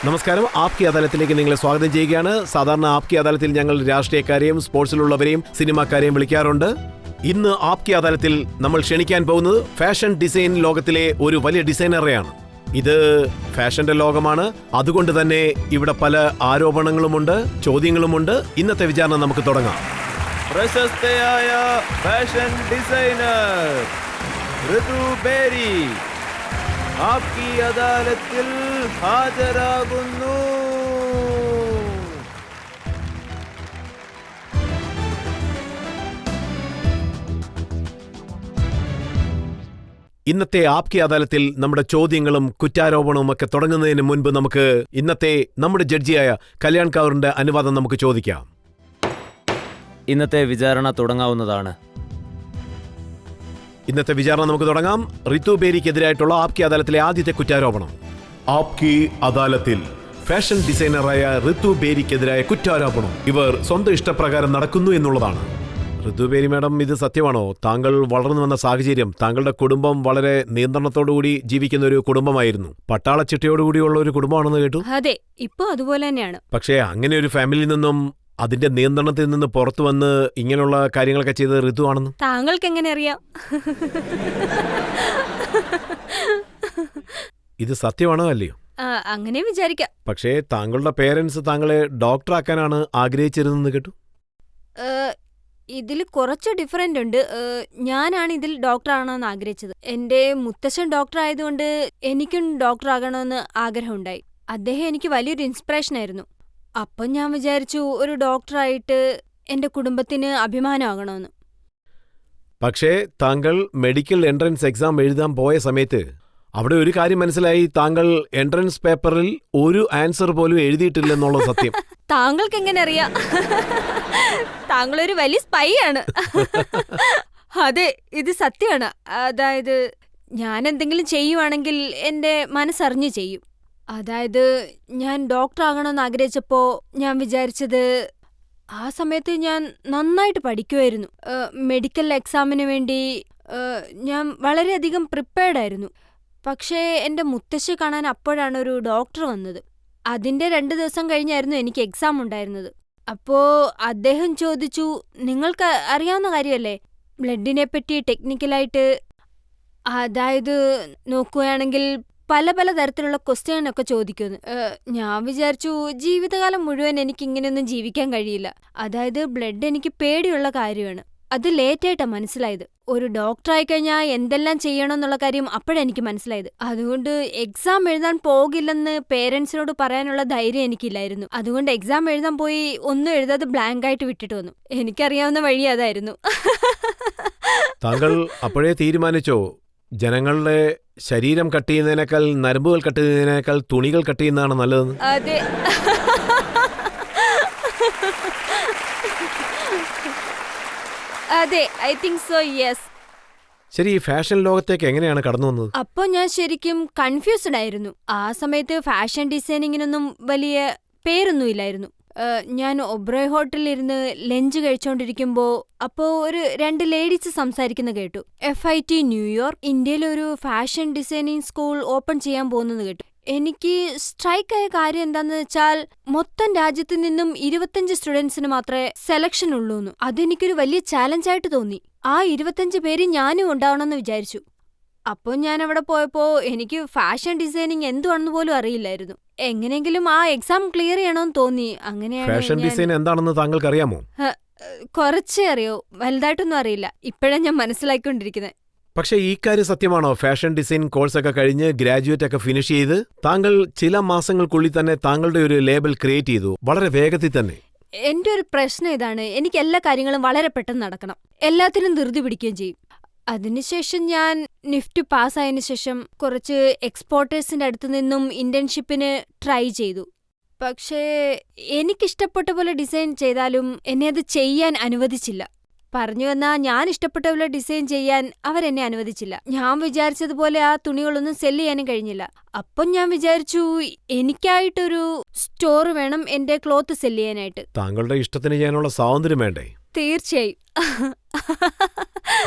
നമസ്കാരം. ആപ്കി അദാലത്തിലേക്ക് നിങ്ങളെ സ്വാഗതം ചെയ്യുകയാണ്. സാധാരണ ആപ്കി അദാലത്തിൽ ഞങ്ങൾ രാഷ്ട്രീയക്കാരെയും സ്പോർട്സിലുള്ളവരെയും സിനിമാക്കാരെയും വിളിക്കാറുണ്ട്. ഇന്ന് ആപ്കി അദാലത്തിൽ നമ്മൾ ക്ഷണിക്കാൻ പോകുന്നത് ഫാഷൻ ഡിസൈൻ ലോകത്തിലെ ഒരു വലിയ ഡിസൈനറെയാണ്. ഇത് ഫാഷന്റെ ലോകമാണ്. അതുകൊണ്ട് തന്നെ ഇവിടെ പല ആരോപണങ്ങളുമുണ്ട്, ചോദ്യങ്ങളുമുണ്ട്. ഇന്നത്തെ വിചാരണ നമുക്ക് തുടങ്ങാം. പ്രശസ്തയായ ഫാഷൻ ഡിസൈനർ ഋതു ബേരി ആപ്കി അദാലത്തിൽ ഹാജരാകുന്നു. ഇന്നത്തെ ആപ്കി അദാലത്തിൽ നമ്മുടെ ചോദ്യങ്ങളും കുറ്റാരോപണവും ഒക്കെ തുടങ്ങുന്നതിന് മുൻപ് നമുക്ക് ഇന്നത്തെ നമ്മുടെ ജഡ്ജിയായ കല്യാൺ കൗറിന്റെ അനുവാദം നമുക്ക് ചോദിക്കാം. ഇന്നത്തെ വിചാരണ തുടങ്ങാവുന്നതാണ്. ഇന്നത്തെ വിചാരണ നമുക്ക് തുടങ്ങാം. ഋതു ബേരിക്കെതിരായിട്ടുള്ള ആപ്കി അദാലത്തിലെ ആദ്യത്തെ കുറ്റാരോപണം. ആപ്കി അദാലത്തിൽ ഫാഷൻ ഡിസൈനറായ ഋതു ബേരിക്കെതിരായ കുറ്റാരോപണം ഇവർ സ്വന്തം ഇഷ്ടപ്രകാരം നടക്കുന്നു എന്നുള്ളതാണ്. ഋതു ബേരി മാഡം, ഇത് സത്യമാണോ? താങ്കൾ വളർന്നു വന്ന സാഹചര്യം, താങ്കളുടെ കുടുംബം വളരെ നിയന്ത്രണത്തോടുകൂടി ജീവിക്കുന്ന ഒരു കുടുംബമായിരുന്നു. പട്ടാള ചിട്ടയോടുകൂടിയുള്ള ഒരു കുടുംബമാണെന്ന് കേട്ടു. അതെ, ഇപ്പൊ അതുപോലെ തന്നെയാണ്. പക്ഷേ അങ്ങനെ ഒരു ഫാമിലിയിൽ നിന്നും അതിന്റെ നിയന്ത്രണത്തിൽ നിന്ന് പുറത്തു വന്ന് ഇങ്ങനെയുള്ള കാര്യങ്ങളൊക്കെ ചെയ്ത് ഋതു ആണെന്ന് താങ്കൾക്ക് എങ്ങനെ അറിയാം? ഇത് സത്യമാണോ അല്ലയോ? അങ്ങനെ വിചാരിക്കാം. പക്ഷേ താങ്കളുടെ പേരൻസ് താങ്കളെ ഡോക്ടറാക്കാനാണ് ആഗ്രഹിച്ചിരുന്നെന്ന് കേട്ടു. ഇതിൽ കുറച്ച് ഡിഫറൻ്റ് ഉണ്ട്. ഞാനാണ് ഇതിൽ ഡോക്ടറാകണമെന്ന് ആഗ്രഹിച്ചത്. എൻ്റെ മുത്തശ്ശൻ ഡോക്ടർ ആയതുകൊണ്ട് എനിക്കും ഡോക്ടറാകണമെന്ന് ആഗ്രഹമുണ്ടായി. അദ്ദേഹം എനിക്ക് വലിയൊരു ഇൻസ്പിറേഷൻ ആയിരുന്നു. അപ്പം ഞാൻ വിചാരിച്ചു ഒരു ഡോക്ടറായിട്ട് എൻ്റെ കുടുംബത്തിന് അഭിമാനമാകണമെന്ന്. പക്ഷേ താങ്കൾ മെഡിക്കൽ എൻട്രൻസ് എക്സാം എഴുതാൻ പോയ സമയത്ത് അവിടെ ഒരു കാര്യം മനസ്സിലായി. താങ്കൾ എൻട്രൻസ് പേപ്പറിൽ ഒരു ആൻസർ പോലും എഴുതിയിട്ടില്ലെന്നുള്ള സത്യം. താങ്കൾക്ക് എങ്ങനെ അറിയാം? താങ്കളൊരു വലിയ സ്പൈ ആണ്. അതെ, ഇത് സത്യമാണ്. അതായത് ഞാൻ എന്തെങ്കിലും ചെയ്യുവാണെങ്കിൽ എൻ്റെ മനസ്സറിഞ്ഞ് ചെയ്യും. അതായത് ഞാൻ ഡോക്ടറാകണമെന്ന് ആഗ്രഹിച്ചപ്പോൾ ഞാൻ വിചാരിച്ചത്, ആ സമയത്ത് ഞാൻ നന്നായിട്ട് പഠിക്കുമായിരുന്നു. മെഡിക്കൽ എക്സാമിന് വേണ്ടി ഞാൻ വളരെയധികം പ്രിപ്പയർഡായിരുന്നു. പക്ഷേ എൻ്റെ മുത്തശ്ശി കാണാൻ അപ്പോഴാണ് ഒരു ഡോക്ടർ വന്നത്. അതിൻ്റെ 2 ദിവസം കഴിഞ്ഞായിരുന്നു എനിക്ക് എക്സാം ഉണ്ടായിരുന്നത്. അപ്പോൾ അദ്ദേഹം ചോദിച്ചു, നിങ്ങൾക്ക് അറിയാവുന്ന കാര്യമല്ലേ ബ്ലഡിനെ പറ്റി ടെക്നിക്കലായിട്ട്, അതായത് നോക്കുകയാണെങ്കിൽ പല പല തരത്തിലുള്ള ക്വസ്റ്റ്യനൊക്കെ ചോദിക്കുമെന്ന്. ഞാൻ വിചാരിച്ചു ജീവിതകാലം മുഴുവൻ എനിക്ക് ഇങ്ങനെയൊന്നും ജീവിക്കാൻ കഴിയില്ല. അതായത് ബ്ലഡ് എനിക്ക് പേടിയുള്ള കാര്യമാണ്. അത് ലേറ്റായിട്ടാണ് മനസ്സിലായത്. ഒരു ഡോക്ടറായി കഴിഞ്ഞാൽ എന്തെല്ലാം ചെയ്യണമെന്നുള്ള കാര്യം അപ്പോഴെനിക്ക് മനസ്സിലായത്. അതുകൊണ്ട് എക്സാം എഴുതാൻ പോകില്ലെന്ന് പേരൻസിനോട് പറയാനുള്ള ധൈര്യം എനിക്കില്ലായിരുന്നു. അതുകൊണ്ട് എക്സാം എഴുതാൻ പോയി ഒന്നും എഴുതാതെ ബ്ലാങ്കായിട്ട് വിട്ടിട്ട് വന്നു. എനിക്കറിയാവുന്ന വഴി അതായിരുന്നു. താങ്കൾ അപ്പോഴേ തീരുമാനിച്ചോ ജനങ്ങളുടെ ശരീരം കട്ട് ചെയ്യുന്നതിനേക്കാൾ നരമ്പുകൾ കട്ട് ചെയ്യുന്നതിനേക്കാൾ തുണികൾ കട്ട് ചെയ്യുന്നതാണ് നല്ലതെന്ന്? അതെ. അതെ, ഐ തിങ്ക് സോ, യെസ്. ശരി, ഈ ഫാഷൻ ലോകത്തേക്ക് എങ്ങനെയാണ് കടന്നു വന്നത്? അപ്പോൾ ഞാൻ ശരിക്കും കൺഫ്യൂസ്ഡ് ആയിരുന്നു. ആ സമയത്ത് ഫാഷൻ ഡിസൈനിങ്ങിനൊന്നും വലിയ പേരൊന്നുമില്ലായിരുന്നു. ഞാൻ ഒബ്രോയ് ഹോട്ടലിലിരുന്ന് ലഞ്ച് കഴിച്ചുകൊണ്ടിരിക്കുമ്പോൾ അപ്പോൾ ഒരു 2 ലേഡീസ് സംസാരിക്കുന്ന കേട്ടു. FIT ന്യൂയോർക്ക് ഇന്ത്യയിലൊരു ഫാഷൻ ഡിസൈനിങ് സ്കൂൾ ഓപ്പൺ ചെയ്യാൻ പോകുന്നത് കേട്ടു. എനിക്ക് സ്ട്രൈക്കായ കാര്യം എന്താന്ന് വെച്ചാൽ, മൊത്തം രാജ്യത്തു നിന്നും 25 സ്റ്റുഡൻസിന് മാത്രമേ സെലക്ഷൻ ഉള്ളൂന്ന്. അതെനിക്കൊരു വലിയ ചാലഞ്ചായിട്ട് തോന്നി. ആ 25 പേര് ഞാനും ഉണ്ടാവണമെന്ന് വിചാരിച്ചു. അപ്പോൾ ഞാൻ അവിടെ പോയപ്പോൾ എനിക്ക് ഫാഷൻ ഡിസൈനിങ് എന്തുവാണെന്ന് പോലും അറിയില്ലായിരുന്നു. എങ്ങനെയെങ്കിലും ആ എക്സാം ക്ലിയർ ചെയ്യണമെന്ന് തോന്നി. അങ്ങനെയാണ്. ഫാഷൻ ഡിസൈൻ എന്താണെന്ന് താങ്കൾക്ക് അറിയാമോ? കുറച്ചേ അറിയോ, വലുതായിട്ടൊന്നും അറിയില്ല. ഇപ്പോഴാണ് ഞാൻ മനസ്സിലാക്കിക്കൊണ്ടിരിക്കുന്നത്. പക്ഷേ ഈ കാര്യം സത്യമാണോ? ഫാഷൻ ഡിസൈൻ കോഴ്സൊക്കെ കഴിഞ്ഞ് ഗ്രാജുവേറ്റ് ഒക്കെ ഫിനിഷ് ചെയ്ത് താങ്കൾ ചില മാസങ്ങൾക്കുള്ളിൽ തന്നെ താങ്കളുടെ ഒരു ലേബൽ ക്രിയേറ്റ് ചെയ്തു, വളരെ വേഗത്തിൽ തന്നെ. എൻ്റെ ഒരു പ്രശ്നം ഇതാണ്, എനിക്ക് എല്ലാ കാര്യങ്ങളും വളരെ പെട്ടെന്ന് നടക്കണം. എല്ലാത്തിനും ധൃതി പിടിക്കുകയും ചെയ്യും. അതിനുശേഷം ഞാൻ നിഫ്റ്റ് പാസ്സായതിനു ശേഷം കുറച്ച് എക്സ്പോർട്ടേഴ്സിൻ്റെ അടുത്ത് നിന്നും ഇന്റേൺഷിപ്പിന് ട്രൈ ചെയ്തു. പക്ഷേ എനിക്കിഷ്ടപ്പെട്ട പോലെ ഡിസൈൻ ചെയ്താലും എന്നെ അത് ചെയ്യാൻ അനുവദിച്ചില്ല. പറഞ്ഞു വന്നാൽ ഞാൻ ഇഷ്ടപ്പെട്ട പോലെ ഡിസൈൻ ചെയ്യാൻ അവരെന്നെ അനുവദിച്ചില്ല. ഞാൻ വിചാരിച്ചതുപോലെ ആ തുണികളൊന്നും സെല്ല് ചെയ്യാനും കഴിഞ്ഞില്ല. അപ്പം ഞാൻ വിചാരിച്ചു എനിക്കായിട്ടൊരു സ്റ്റോർ വേണം എൻ്റെ ക്ലോത്ത് സെല്ല് ചെയ്യാനായിട്ട്. താങ്കളുടെ ഇഷ്ടത്തിന് ചെയ്യാനുള്ള സ്വാതന്ത്ര്യം വേണ്ടേ? തീർച്ചയായും.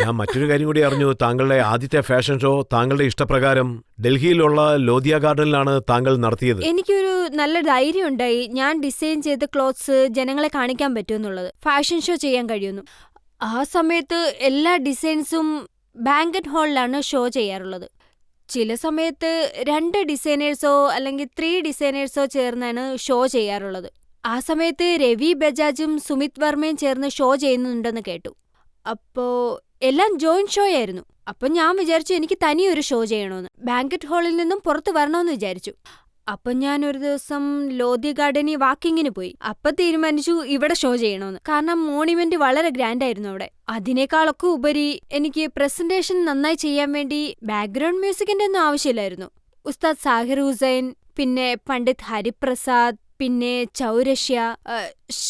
ഞാൻ മറ്റൊരു കാര്യം കൂടി അറിഞ്ഞു. താങ്കളുടെ ആദ്യത്തെ ഫാഷൻ ഷോ താങ്കളുടെ ഇഷ്ടപ്രകാരം ഡൽഹിയിലുള്ള ലോധിയ ഗാർഡനിലാണ് താങ്കൾ നടത്തിയത്. എനിക്കൊരു നല്ല ധൈര്യം ഉണ്ടായി ഞാൻ ഡിസൈൻ ചെയ്ത ക്ലോത്ത്സ് ജനങ്ങളെ കാണിക്കാൻ പറ്റുമെന്നുള്ളത്, ഫാഷൻ ഷോ ചെയ്യാൻ കഴിയുന്നു. ആ സമയത്ത് എല്ലാ ഡിസൈൻസും ബാങ്കറ്റ് ഹാളിലാണ് ഷോ ചെയ്യാറുള്ളത്. ചില സമയത്ത് 2 ഡിസൈനേഴ്സോ അല്ലെങ്കിൽ 3 ഡിസൈനേഴ്സോ ചേർന്നാണ് ഷോ ചെയ്യാറുള്ളത്. ആ സമയത്ത് രവി ബജാജും സുമിത് വർമ്മയും ചേർന്ന് ഷോ ചെയ്യുന്നുണ്ടെന്ന് കേട്ടു. അപ്പോ എല്ലാം ജോയിന്റ് ഷോ ആയിരുന്നു. അപ്പൊ ഞാൻ വിചാരിച്ചു എനിക്ക് തനിയൊരു ഷോ ചെയ്യണമെന്ന്. ബാങ്കറ്റ് ഹാളിൽ നിന്നും പുറത്ത് വരണമെന്ന് വിചാരിച്ചു. അപ്പൊ ഞാൻ ഒരു ദിവസം ലോധി ഗാർഡനിൽ വാക്കിങ്ങിന് പോയി. അപ്പൊ തീരുമാനിച്ചു ഇവിടെ ഷോ ചെയ്യണമെന്ന്. കാരണം മോണിമെന്റ് വളരെ ഗ്രാൻഡ് ആയിരുന്നു അവിടെ. അതിനേക്കാളൊക്കെ ഉപരി എനിക്ക് പ്രസന്റേഷൻ നന്നായി ചെയ്യാൻ വേണ്ടി ബാക്ക്ഗ്രൗണ്ട് മ്യൂസിക്കിന്റെ ഒന്നും ആവശ്യമില്ലായിരുന്നു. ഉസ്താദ് സാഹിർ ഹുസൈൻ, പിന്നെ പണ്ഡിറ്റ് ഹരിപ്രസാദ്, പിന്നെ ചൗരഷ്യ,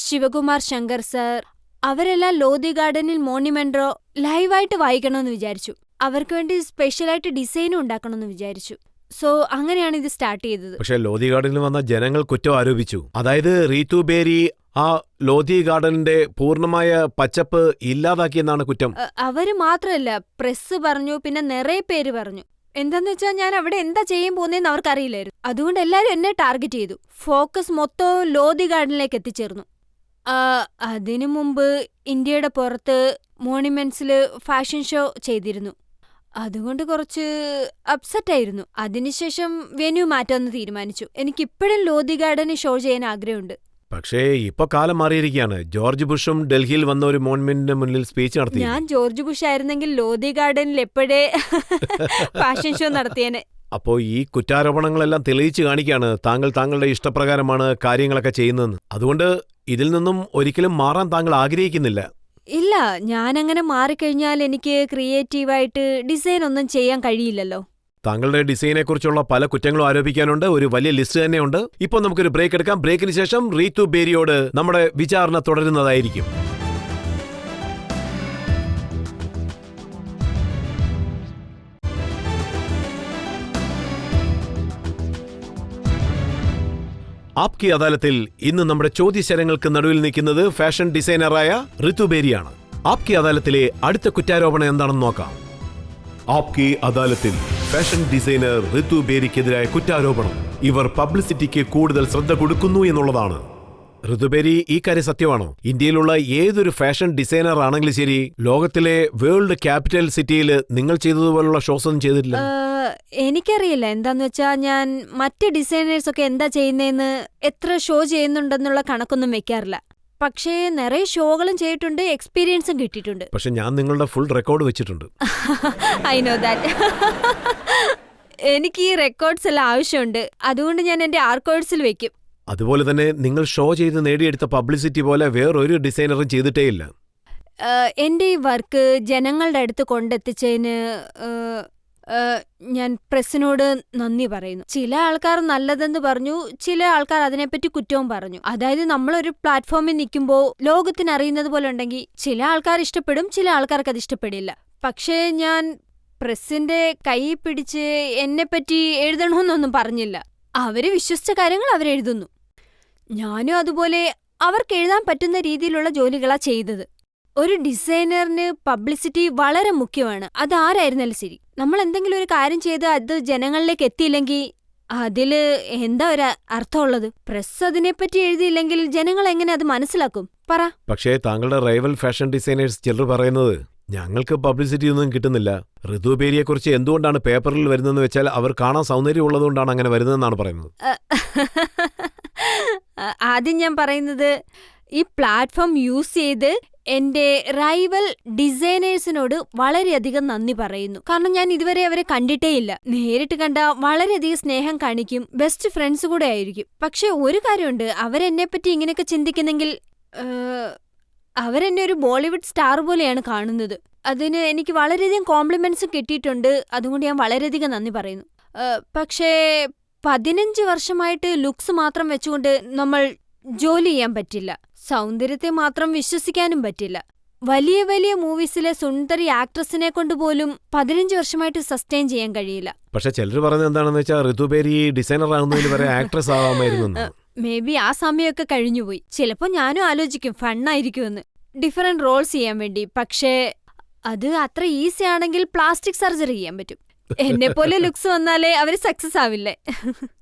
ശിവകുമാർ ശങ്കർ സർ, അവരെല്ലാം ലോധി ഗാർഡനിൽ മോണിമെന്റോ ലൈവായിട്ട് വായിക്കണമെന്ന് വിചാരിച്ചു. അവർക്ക് വേണ്ടി സ്പെഷ്യലായിട്ട് ഡിസൈനും ഉണ്ടാക്കണമെന്ന് വിചാരിച്ചു. സോ അങ്ങനെയാണ് ഇത് സ്റ്റാർട്ട് ചെയ്തത്. പക്ഷെ ലോധി ഗാർഡനിൽ വന്ന ജനങ്ങൾ കുറ്റം ആരോപിച്ചു. അതായത് റീതു ബേരി ആ ലോധി ഗാർഡനിന്റെ പൂർണ്ണമായ പച്ചപ്പ് ഇല്ലാതാക്കിയെന്നാണ് കുറ്റം. അവര് മാത്രമല്ല, പ്രസ് പറഞ്ഞു, പിന്നെ നിറയെ പേര് പറഞ്ഞു. എന്താന്ന് വെച്ചാൽ ഞാൻ അവിടെ എന്താ ചെയ്യാൻ പോകുന്നതെന്ന് അവർക്കറിയില്ലായിരുന്നു. അതുകൊണ്ട് എല്ലാവരും എന്നെ ടാർഗറ്റ് ചെയ്തു. ഫോക്കസ് മൊത്തവും ലോധി ഗാർഡനിലേക്ക് എത്തിച്ചേർന്നു. അതിനു മുമ്പ് ഇന്ത്യയുടെ പുറത്ത് മോണിമെന്റ്സിൽ ഫാഷൻ ഷോ ചെയ്തിരുന്നു. അതുകൊണ്ട് കുറച്ച് അപ്സെറ്റായിരുന്നു. അതിനുശേഷം വെന്യൂ മാറ്റാമെന്ന് തീരുമാനിച്ചു. എനിക്കിപ്പോഴും ലോധി ഗാർഡനിൽ ഷോ ചെയ്യാൻ ആഗ്രഹമുണ്ട്. പക്ഷേ ഇപ്പൊ കാലം മാറിയിരിക്കുകയാണ്. ജോർജ് ബുഷും ഡൽഹിയിൽ വന്ന ഒരു മോൺമെന്റിന്റെ മുന്നിൽ സ്പീച്ച് നടത്തി. ഞാൻ ജോർജ് ബുഷ് ആയിരുന്നെങ്കിൽ ലോധി ഗാർഡനിൽ എപ്പോഴേ ഫാഷൻ ഷോ നടത്തിയേനെ. അപ്പോ ഈ കുറ്റാരോപണങ്ങളെല്ലാം തെളിയിച്ചു കാണിക്കുകയാണ് താങ്കൾ താങ്കളുടെ ഇഷ്ടപ്രകാരമാണ് കാര്യങ്ങളൊക്കെ ചെയ്യുന്നതെന്ന്. അതുകൊണ്ട് ഇതിൽ നിന്നും ഒരിക്കലും മാറാൻ താങ്കൾ ആഗ്രഹിക്കുന്നില്ല. ഇല്ല, ഞാനങ്ങനെ മാറിക്കഴിഞ്ഞാൽ എനിക്ക് ക്രിയേറ്റീവായിട്ട് ഡിസൈൻ ഒന്നും ചെയ്യാൻ കഴിയില്ലല്ലോ. താങ്കളുടെ ഡിസൈനെക്കുറിച്ചുള്ള പല കുറ്റങ്ങളും ആരോപിക്കാനുണ്ട്. ഒരു വലിയ ലിസ്റ്റ് തന്നെയുണ്ട്. ഇപ്പോൾ നമുക്കൊരു ബ്രേക്ക് എടുക്കാം. ബ്രേക്കിന് ശേഷം റീതു ബേരിയോട് നമ്മുടെ വിചാരണ തുടരുന്നതായിരിക്കും. ആപ്കി അദാലത്തിൽ ഇന്ന് നമ്മുടെ ചോദ്യശരങ്ങൾക്ക് നടുവിൽ നിൽക്കുന്നത് ഫാഷൻ ഡിസൈനറായ റീതു ബേരിയാണ്. ആപ്കി അദാലത്തിലെ അടുത്ത കുറ്റാരോപണം എന്താണെന്ന് നോക്കാം. ആപ്കി അദാലത്തിൽ ഫാഷൻ ഡിസൈനർ റീതു ബേരിക്കെതിരായ കുറ്റാരോപണം. ഇവർ പബ്ലിസിറ്റിക്ക് കൂടുതൽ ശ്രദ്ധ കൊടുക്കുന്നു എന്നുള്ളതാണ്. റീതു ബേരി, ഈ കാര്യം സത്യമാണോ? ഇന്ത്യയിലുള്ള ഏതൊരു ഫാഷൻ ഡിസൈനർ ആണെങ്കിലും ശരി, ലോകത്തിലെ വേൾഡ് ക്യാപിറ്റൽ സിറ്റിയിൽ നിങ്ങൾ ചെയ്തതുപോലുള്ള ഷോസ് ഒന്നും ചെയ്തിട്ടില്ല. എനിക്കറിയില്ല. എന്താന്ന് വെച്ചാ ഞാൻ മറ്റ് ഡിസൈനേഴ്സ് ഒക്കെ എന്താ ചെയ്യുന്നതെന്ന്, എത്ര ഷോ ചെയ്യുന്നുണ്ടെന്നുള്ള കണക്കൊന്നും വെക്കാറില്ല. പക്ഷേ നിറയെ ഷോകളും ചെയ്തിട്ടുണ്ട്, എക്സ്പീരിയൻസും കിട്ടിയിട്ടുണ്ട്. പക്ഷെ ഞാൻ നിങ്ങളുടെ ഫുൾ റെക്കോർഡ് വെച്ചിട്ടുണ്ട്. I know that. എനിക്ക് ഈ റെക്കോർഡ്സ് എല്ലാം ആവശ്യമുണ്ട്. അതുകൊണ്ട് ഞാൻ എന്റെ ആർക്കോഡ്സിൽ വെക്കും. അതുപോലെ തന്നെ നിങ്ങൾ ഷോ ചെയ്ത് നേടിയെടുത്ത പബ്ലിസിറ്റി പോലെ വേറൊരു ഡിസൈനറും ചെയ്തിട്ടേയില്ല. എന്റെ ഈ വർക്ക് ജനങ്ങളുടെ അടുത്ത് കൊണ്ടെത്തിച്ചതിന് ഞാൻ പ്രസ്സിനോട് നന്ദി പറയുന്നു. ചില ആൾക്കാർ നല്ലതെന്ന് പറഞ്ഞു, ചില ആൾക്കാർ അതിനെപ്പറ്റി കുറ്റവും പറഞ്ഞു. അതായത് നമ്മളൊരു പ്ലാറ്റ്ഫോമിൽ നിൽക്കുമ്പോൾ ലോകത്തിന് അറിയുന്നത് പോലെ ഉണ്ടെങ്കിൽ ചില ആൾക്കാർ ഇഷ്ടപ്പെടും, ചില ആൾക്കാർക്ക് അത് ഇഷ്ടപ്പെടില്ല. പക്ഷേ ഞാൻ പ്രസ്സിന്റെ കൈ പിടിച്ച് എന്നെപ്പറ്റി എഴുതണമെന്നൊന്നും പറഞ്ഞില്ല. അവര് വിശ്വസിച്ച കാര്യങ്ങൾ അവരെഴുതുന്നു. ഞാനും അതുപോലെ അവർക്ക് എഴുതാൻ പറ്റുന്ന രീതിയിലുള്ള ജോലികളാ ചെയ്തത്. ഒരു ഡിസൈനറിന് പബ്ലിസിറ്റി വളരെ മുഖ്യമാണ്. അത് ആരായിരുന്നാലും ശരി. നമ്മൾ എന്തെങ്കിലും ഒരു കാര്യം ചെയ്ത് അത് ജനങ്ങളിലേക്ക് എത്തിയില്ലെങ്കിൽ അതില് എന്താ ഒരു അർത്ഥമുള്ളത്? പ്രസ് അതിനെപ്പറ്റി എഴുതിയില്ലെങ്കിൽ ജനങ്ങൾ എങ്ങനെ അത് മനസ്സിലാക്കും? പറ. പക്ഷേ താങ്കളുടെ റൈവൽ ഫാഷൻ ഡിസൈനേഴ്സ് ചിലർ പറയുന്നത് ഞങ്ങൾക്ക് പബ്ലിസിറ്റി ഒന്നും കിട്ടുന്നില്ല. റീതു ബേരിയെക്കുറിച്ച് എന്തുകൊണ്ടാണ് പേപ്പറിൽ വരുന്നതെന്ന് വെച്ചാൽ അവർ കാണാൻ സൗന്ദര്യം ഉള്ളതുകൊണ്ടാണ് അങ്ങനെ വരുന്നതെന്നാണ് പറയുന്നത്. ആദ്യം ഞാൻ പറയുന്നത്, ഈ പ്ലാറ്റ്ഫോം യൂസ് ചെയ്ത് എന്റെ റൈവൽ ഡിസൈനേഴ്സിനോട് വളരെയധികം നന്ദി പറയുന്നു. കാരണം ഞാൻ ഇതുവരെ അവരെ കണ്ടിട്ടേയില്ല. നേരിട്ട് കണ്ട വളരെയധികം സ്നേഹം കാണിക്കും, ബെസ്റ്റ് ഫ്രണ്ട്സ് കൂടെ ആയിരിക്കും. പക്ഷെ ഒരു കാര്യമുണ്ട്, അവരെന്നെപ്പറ്റി ഇങ്ങനെയൊക്കെ ചിന്തിക്കുന്നെങ്കിൽ അവരെന്നെ ഒരു ബോളിവുഡ് സ്റ്റാർ പോലെയാണ് കാണുന്നത്. അതിന് എനിക്ക് വളരെയധികം കോംപ്ലിമെന്റ്സും കിട്ടിയിട്ടുണ്ട്. അതുകൊണ്ട് ഞാൻ വളരെയധികം നന്ദി പറയുന്നു. പക്ഷേ 15 വർഷമായിട്ട് ലുക്സ് മാത്രം വെച്ചുകൊണ്ട് നമ്മൾ ജോലി ചെയ്യാൻ പറ്റില്ല. സൗന്ദര്യത്തെ മാത്രം വിശ്വസിക്കാനും പറ്റില്ല. വലിയ വലിയ മൂവീസിലെ സുന്ദരി ആക്ട്രസിനെ കൊണ്ടുപോലും 15 വർഷമായിട്ട് സസ്റ്റെയിൻ ചെയ്യാൻ കഴിയില്ല. പക്ഷെ ചിലർ പറയുന്നത് എന്താണെന്ന് വെച്ചാൽ റീതു ബേരി ഡിസൈനർ ആകുന്നതിന് വരെ ആക്ട്രസ് ആവാമായിരുന്നു. മേ ബി ആ സമയമൊക്കെ കഴിഞ്ഞുപോയി. ചിലപ്പോ ഞാനും ആലോചിക്കും ഫണ്ണായിരിക്കുമെന്ന്. ഡിഫറെന്റ് റോൾസ് ചെയ്യാൻ വേണ്ടി. പക്ഷേ അത് അത്ര ഈസി ആണെങ്കിൽ പ്ലാസ്റ്റിക് സർജറി ചെയ്യാൻ പറ്റും. എന്നെ പോലെ ലുക്സ് വന്നാലേ അവര് സക്സസ് ആവില്ലേ.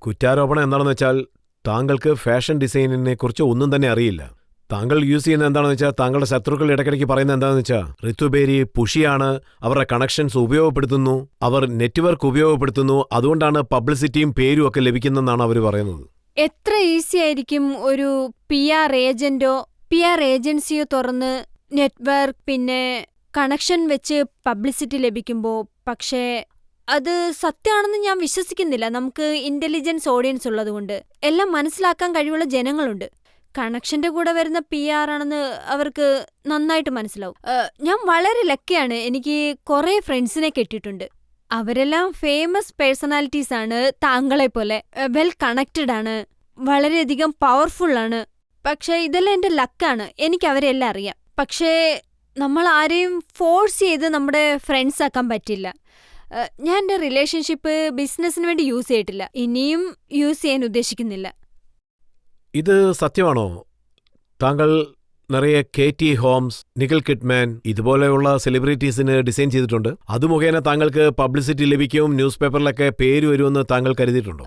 കുറ്റാരോപണം എന്താണെന്ന് വെച്ചാൽ താങ്കൾക്ക് ഫാഷൻ ഡിസൈനിനെ കുറിച്ച് ഒന്നും തന്നെ അറിയില്ല. താങ്കൾ യൂസ് ചെയ്യുന്നത് എന്താണെന്ന് വെച്ചാൽ താങ്കളുടെ ശത്രുക്കൾ ഇടയ്ക്കിടയ്ക്ക് പറയുന്നത് എന്താണെന്ന് വെച്ചാൽ ഋതുബേരി പുഷിയാണ്, അവരുടെ കണക്ഷൻസ് ഉപയോഗപ്പെടുത്തുന്നു, അവർ നെറ്റ്വർക്ക് ഉപയോഗപ്പെടുത്തുന്നു, അതുകൊണ്ടാണ് പബ്ലിസിറ്റിയും പേരും ഒക്കെ ലഭിക്കുന്നതെന്നാണ് അവർ പറയുന്നത്. എത്ര ഈസി ആയിരിക്കും ഒരു PR ഏജന്റോ PR ഏജൻസിയോ തുറന്ന് നെറ്റ്വർക്ക് പിന്നെ കണക്ഷൻ വെച്ച് പബ്ലിസിറ്റി ലഭിക്കുമ്പോൾ. പക്ഷേ അത് സത്യമാണെന്ന് ഞാൻ വിശ്വസിക്കുന്നില്ല. നമുക്ക് ഇന്റലിജൻസ് ഓഡിയൻസ് ഉള്ളതുകൊണ്ട് എല്ലാം മനസ്സിലാക്കാൻ കഴിവുള്ള ജനങ്ങളുണ്ട്. കണക്ഷന്റെ കൂടെ വരുന്ന PR ആണെന്ന് അവർക്ക് നന്നായിട്ട് മനസ്സിലാവും. ഞാൻ വളരെ ലക്കിയാണ്. എനിക്ക് കുറേ ഫ്രണ്ട്സിനെ കിട്ടിയിട്ടുണ്ട്. അവരെല്ലാം ഫേമസ് പേഴ്സണാലിറ്റീസ് ആണ്. താങ്കളെ പോലെ വെൽ കണക്റ്റഡ് ആണ്, വളരെയധികം പവർഫുൾ ആണ്. പക്ഷേ ഇതെല്ലാം എൻ്റെ ലക്കാണ്. എനിക്ക് അവരെല്ലാം അറിയാം. പക്ഷേ നമ്മൾ ആരെയും ഫോഴ്സ് ചെയ്ത് നമ്മുടെ ഫ്രണ്ട്സ് ആക്കാൻ പറ്റില്ല. ഞാൻ എൻ്റെ റിലേഷൻഷിപ്പ് ബിസിനസ്സിന് വേണ്ടി യൂസ് ചെയ്തിട്ടില്ല, ഇനിയും യൂസ് ചെയ്യാൻ ഉദ്ദേശിക്കുന്നില്ല. ഇത് സത്യമാണോ? താങ്കൾ നിറയെ KT ഹോംസ്, നിഖിൽ കിഡ്മാൻ ഇതുപോലെയുള്ള സെലിബ്രിറ്റീസിന് ഡിസൈൻ ചെയ്തിട്ടുണ്ട്. അത് മുഖേന താങ്കൾക്ക് പബ്ലിസിറ്റി ലഭിക്കും, ന്യൂസ് പേപ്പറിലൊക്കെ പേര് വരുമെന്ന് താങ്കൾ കരുതിയിട്ടുണ്ടോ?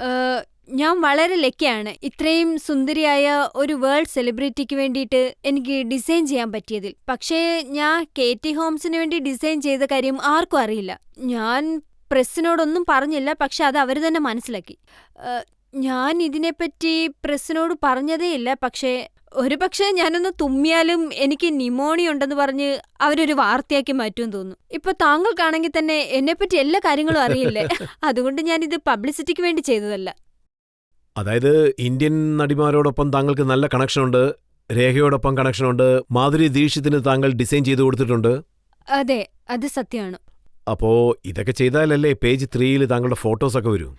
ഞാൻ വളരെ ലക്കിയാണ് ഇത്രയും സുന്ദരിയായ ഒരു വേൾഡ് സെലിബ്രിറ്റിക്ക് വേണ്ടിയിട്ട് എനിക്ക് ഡിസൈൻ ചെയ്യാൻ പറ്റിയതിൽ. പക്ഷേ ഞാൻ KT ഹോംസിന് വേണ്ടി ഡിസൈൻ ചെയ്ത കാര്യം ആർക്കും അറിയില്ല. ഞാൻ പ്രസ്സിനോടൊന്നും പറഞ്ഞില്ല, പക്ഷെ അത് അവർ തന്നെ മനസ്സിലാക്കി. ഞാൻ ഇതിനെപ്പറ്റി പ്രസ്സിനോട് പറഞ്ഞതേയില്ല. പക്ഷേ ഒരുപക്ഷെ ഞാനൊന്ന് തുമ്മിയാലും എനിക്ക് ന്യൂമോണിയ ഉണ്ടെന്ന് പറഞ്ഞ് അവരൊരു വാർത്തയാക്കി മാറ്റുമെന്ന് തോന്നുന്നു. ഇപ്പൊ താങ്കൾക്കാണെങ്കിൽ തന്നെ എന്നെപ്പറ്റി എല്ലാ കാര്യങ്ങളും അറിയില്ലേ. അതുകൊണ്ട് ഞാനിത് പബ്ലിസിറ്റിക്ക് വേണ്ടി ചെയ്തതല്ല. അതായത് ഇന്ത്യൻ നടിമാരോടൊപ്പം താങ്കൾക്ക് നല്ല കണക്ഷനുണ്ട്, രേഖയോടൊപ്പം കണക്ഷനുണ്ട്, മാധുരി ദീക്ഷിത്തിന് താങ്കൾ ഡിസൈൻ ചെയ്തു കൊടുത്തിട്ടുണ്ട്. അതെ, അത് സത്യമാണ്. അപ്പോ ഇതൊക്കെ ചെയ്താലല്ലേ പേജ് 3-ൽ താങ്കളുടെ ഫോട്ടോസൊക്കെ വരൂ.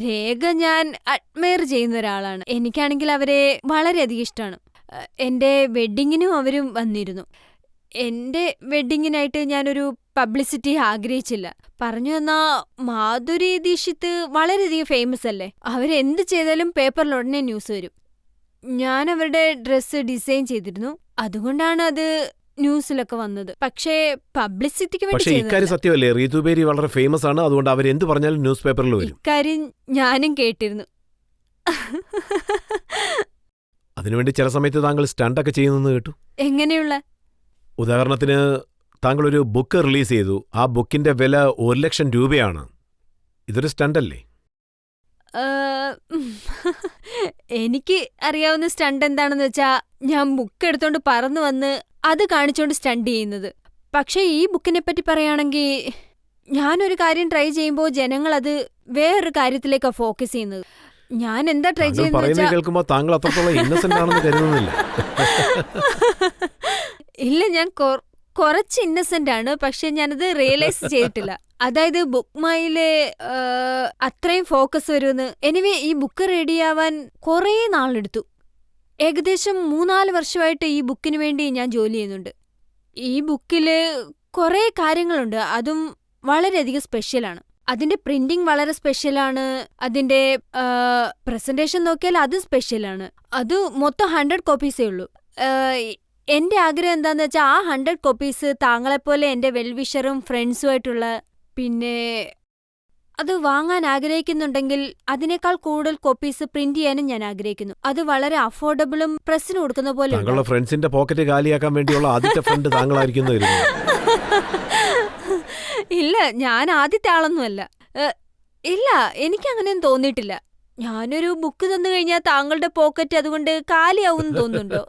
രേഖ ഞാൻ അഡ്മയർ ചെയ്യുന്ന ഒരാളാണ്. എനിക്കാണെങ്കിൽ അവരെ വളരെയധികം ഇഷ്ടമാണ്. എൻ്റെ വെഡ്ഡിങ്ങിനും അവരും വന്നിരുന്നു. എൻ്റെ വെഡ്ഡിങ്ങിനായിട്ട് ഞാനൊരു പബ്ലിസിറ്റി ആഗ്രഹിച്ചില്ല. പറഞ്ഞു തന്നാ മാധുരി ദീക്ഷിത്ത് വളരെയധികം ഫേമസ് അല്ലേ. അവരെന്ത് ചെയ്താലും പേപ്പറിൽ ഉടനെ ന്യൂസ് വരും. ഞാൻ അവരുടെ ഡ്രസ്സ് ഡിസൈൻ ചെയ്തിരുന്നു, അതുകൊണ്ടാണ് അത് ന്യൂസിലൊക്കെ വന്നത്. പക്ഷേ പബ്ലിസിറ്റിക്ക് വേണ്ടി പക്ഷേ ഇക്കാര്യം സത്യമല്ലേ, ഋതുബേരി വളരെ ഫേമസ് ആണ്, അതുകൊണ്ട് അവരെന്ത് പറഞ്ഞാലും ന്യൂസ് പേപ്പറിൽ വരും. ഇക്കാര്യം ഞാനും കേട്ടിരുന്നു. അതിനുവേണ്ടി ചില സമയത്ത് താങ്കൾ സ്റ്റണ്ടൊക്കെ ചെയ്യുന്നെന്ന് കേട്ടു. എങ്ങനെയുള്ള? ഉദാഹരണത്തിന് താങ്കളൊരു ബുക്ക് റിലീസ് ചെയ്തു, ആ ബുക്കിന്റെ വില 1,00,000 രൂപയാണ്. ഇതൊരു സ്റ്റണ്ടല്ലേ? എനിക്ക് അറിയാവുന്ന സ്റ്റണ്ട് എന്താണെന്ന് വെച്ചാ ഞാൻ ബുക്ക് എടുത്തോണ്ട് പറന്നു വന്ന് അത് കാണിച്ചോണ്ട് സ്റ്റണ്ട് ചെയ്യുന്നത്. പക്ഷേ ഈ ബുക്കിനെ പറ്റി പറയുകയാണെങ്കിൽ ഞാനൊരു കാര്യം ട്രൈ ചെയ്യുമ്പോൾ ജനങ്ങൾ അത് വേറൊരു കാര്യത്തിലേക്കാണ് ഫോക്കസ് ചെയ്യുന്നത്. ഞാൻ എന്താ ട്രൈ ചെയ്യുന്നത് കേൾക്കുമ്പോൾ താങ്കൾ അത്രത്തോളം ഇന്നസെന്റ് ആണെന്ന് കരുതുന്നില്ല. ഇല്ല, ഞാൻ കുറച്ച് ഇന്നസെന്റ് ആണ്, പക്ഷെ ഞാനത് റിയലൈസ് ചെയ്തിട്ടില്ല. അതായത് ബുക്ക് മൈയിലെ അത്രയും ഫോക്കസ് വരുമെന്ന്. എനിവേ ഈ ബുക്ക് റെഡിയാവാൻ കുറേ നാളെടുത്തു. ഏകദേശം 3-4 വർഷമായിട്ട് ഈ ബുക്കിന് വേണ്ടി ഞാൻ ജോലി ചെയ്യുന്നുണ്ട്. ഈ ബുക്കില് കുറേ കാര്യങ്ങളുണ്ട്, അതും വളരെയധികം സ്പെഷ്യലാണ്. അതിന്റെ പ്രിന്റിംഗ് വളരെ സ്പെഷ്യലാണ്, അതിന്റെ പ്രസന്റേഷൻ നോക്കിയാൽ അതും സ്പെഷ്യലാണ്. അത് മൊത്തം 100 കോപ്പീസേ ഉള്ളൂ. എന്റെ ആഗ്രഹം എന്താന്ന് വെച്ചാൽ ആ 100 കോപ്പീസ് താങ്കളെപ്പോലെ എന്റെ വെൽവിഷറും ഫ്രണ്ട്സുമായിട്ടുള്ള, പിന്നെ അത് വാങ്ങാൻ ആഗ്രഹിക്കുന്നുണ്ടെങ്കിൽ അതിനേക്കാൾ കൂടുതൽ കോപ്പീസ് പ്രിന്റ് ചെയ്യാനും ഞാൻ ആഗ്രഹിക്കുന്നു. അത് വളരെ അഫോർഡബിളും പ്രസ്സിന് കൊടുക്കുന്ന പോലെ. താങ്കളുടെ ഫ്രണ്ട്സിന്റെ പോക്കറ്റ് കാലിയാക്കാൻ വേണ്ടിയുള്ള ആദ്യത്തെ ഫ്രണ്ട് താങ്കളായിരിക്കുന്നു. ഇല്ല, ഞാൻ ആദ്യത്തെ ആളൊന്നുമല്ല. ഇല്ല, എനിക്കങ്ങനെയൊന്നും തോന്നിയിട്ടില്ല. ഞാനൊരു ബുക്ക് തന്നു കഴിഞ്ഞാൽ താങ്കളുടെ പോക്കറ്റ് അതുകൊണ്ട് കാലിയാവുമെന്ന് തോന്നുന്നുണ്ടോ?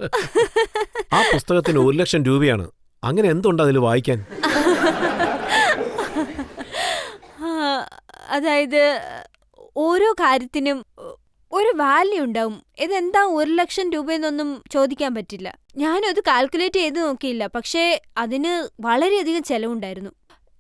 ആ പുസ്തകത്തിന് 1,00,000 രൂപയാണ്. അങ്ങനെ എന്തുണ്ട് അതിൽ വായിക്കാൻ? അതായത് ഓരോ കാര്യത്തിനും ഒരു വാല്യൂ ഉണ്ടാവും. ഇതെന്താ 1,00,000 രൂപയെന്നൊന്നും ചോദിക്കാൻ പറ്റില്ല. ഞാനത് കാൽക്കുലേറ്റ് ചെയ്ത് നോക്കിയില്ല, പക്ഷേ അതിന് വളരെയധികം ചെലവുണ്ടായിരുന്നു.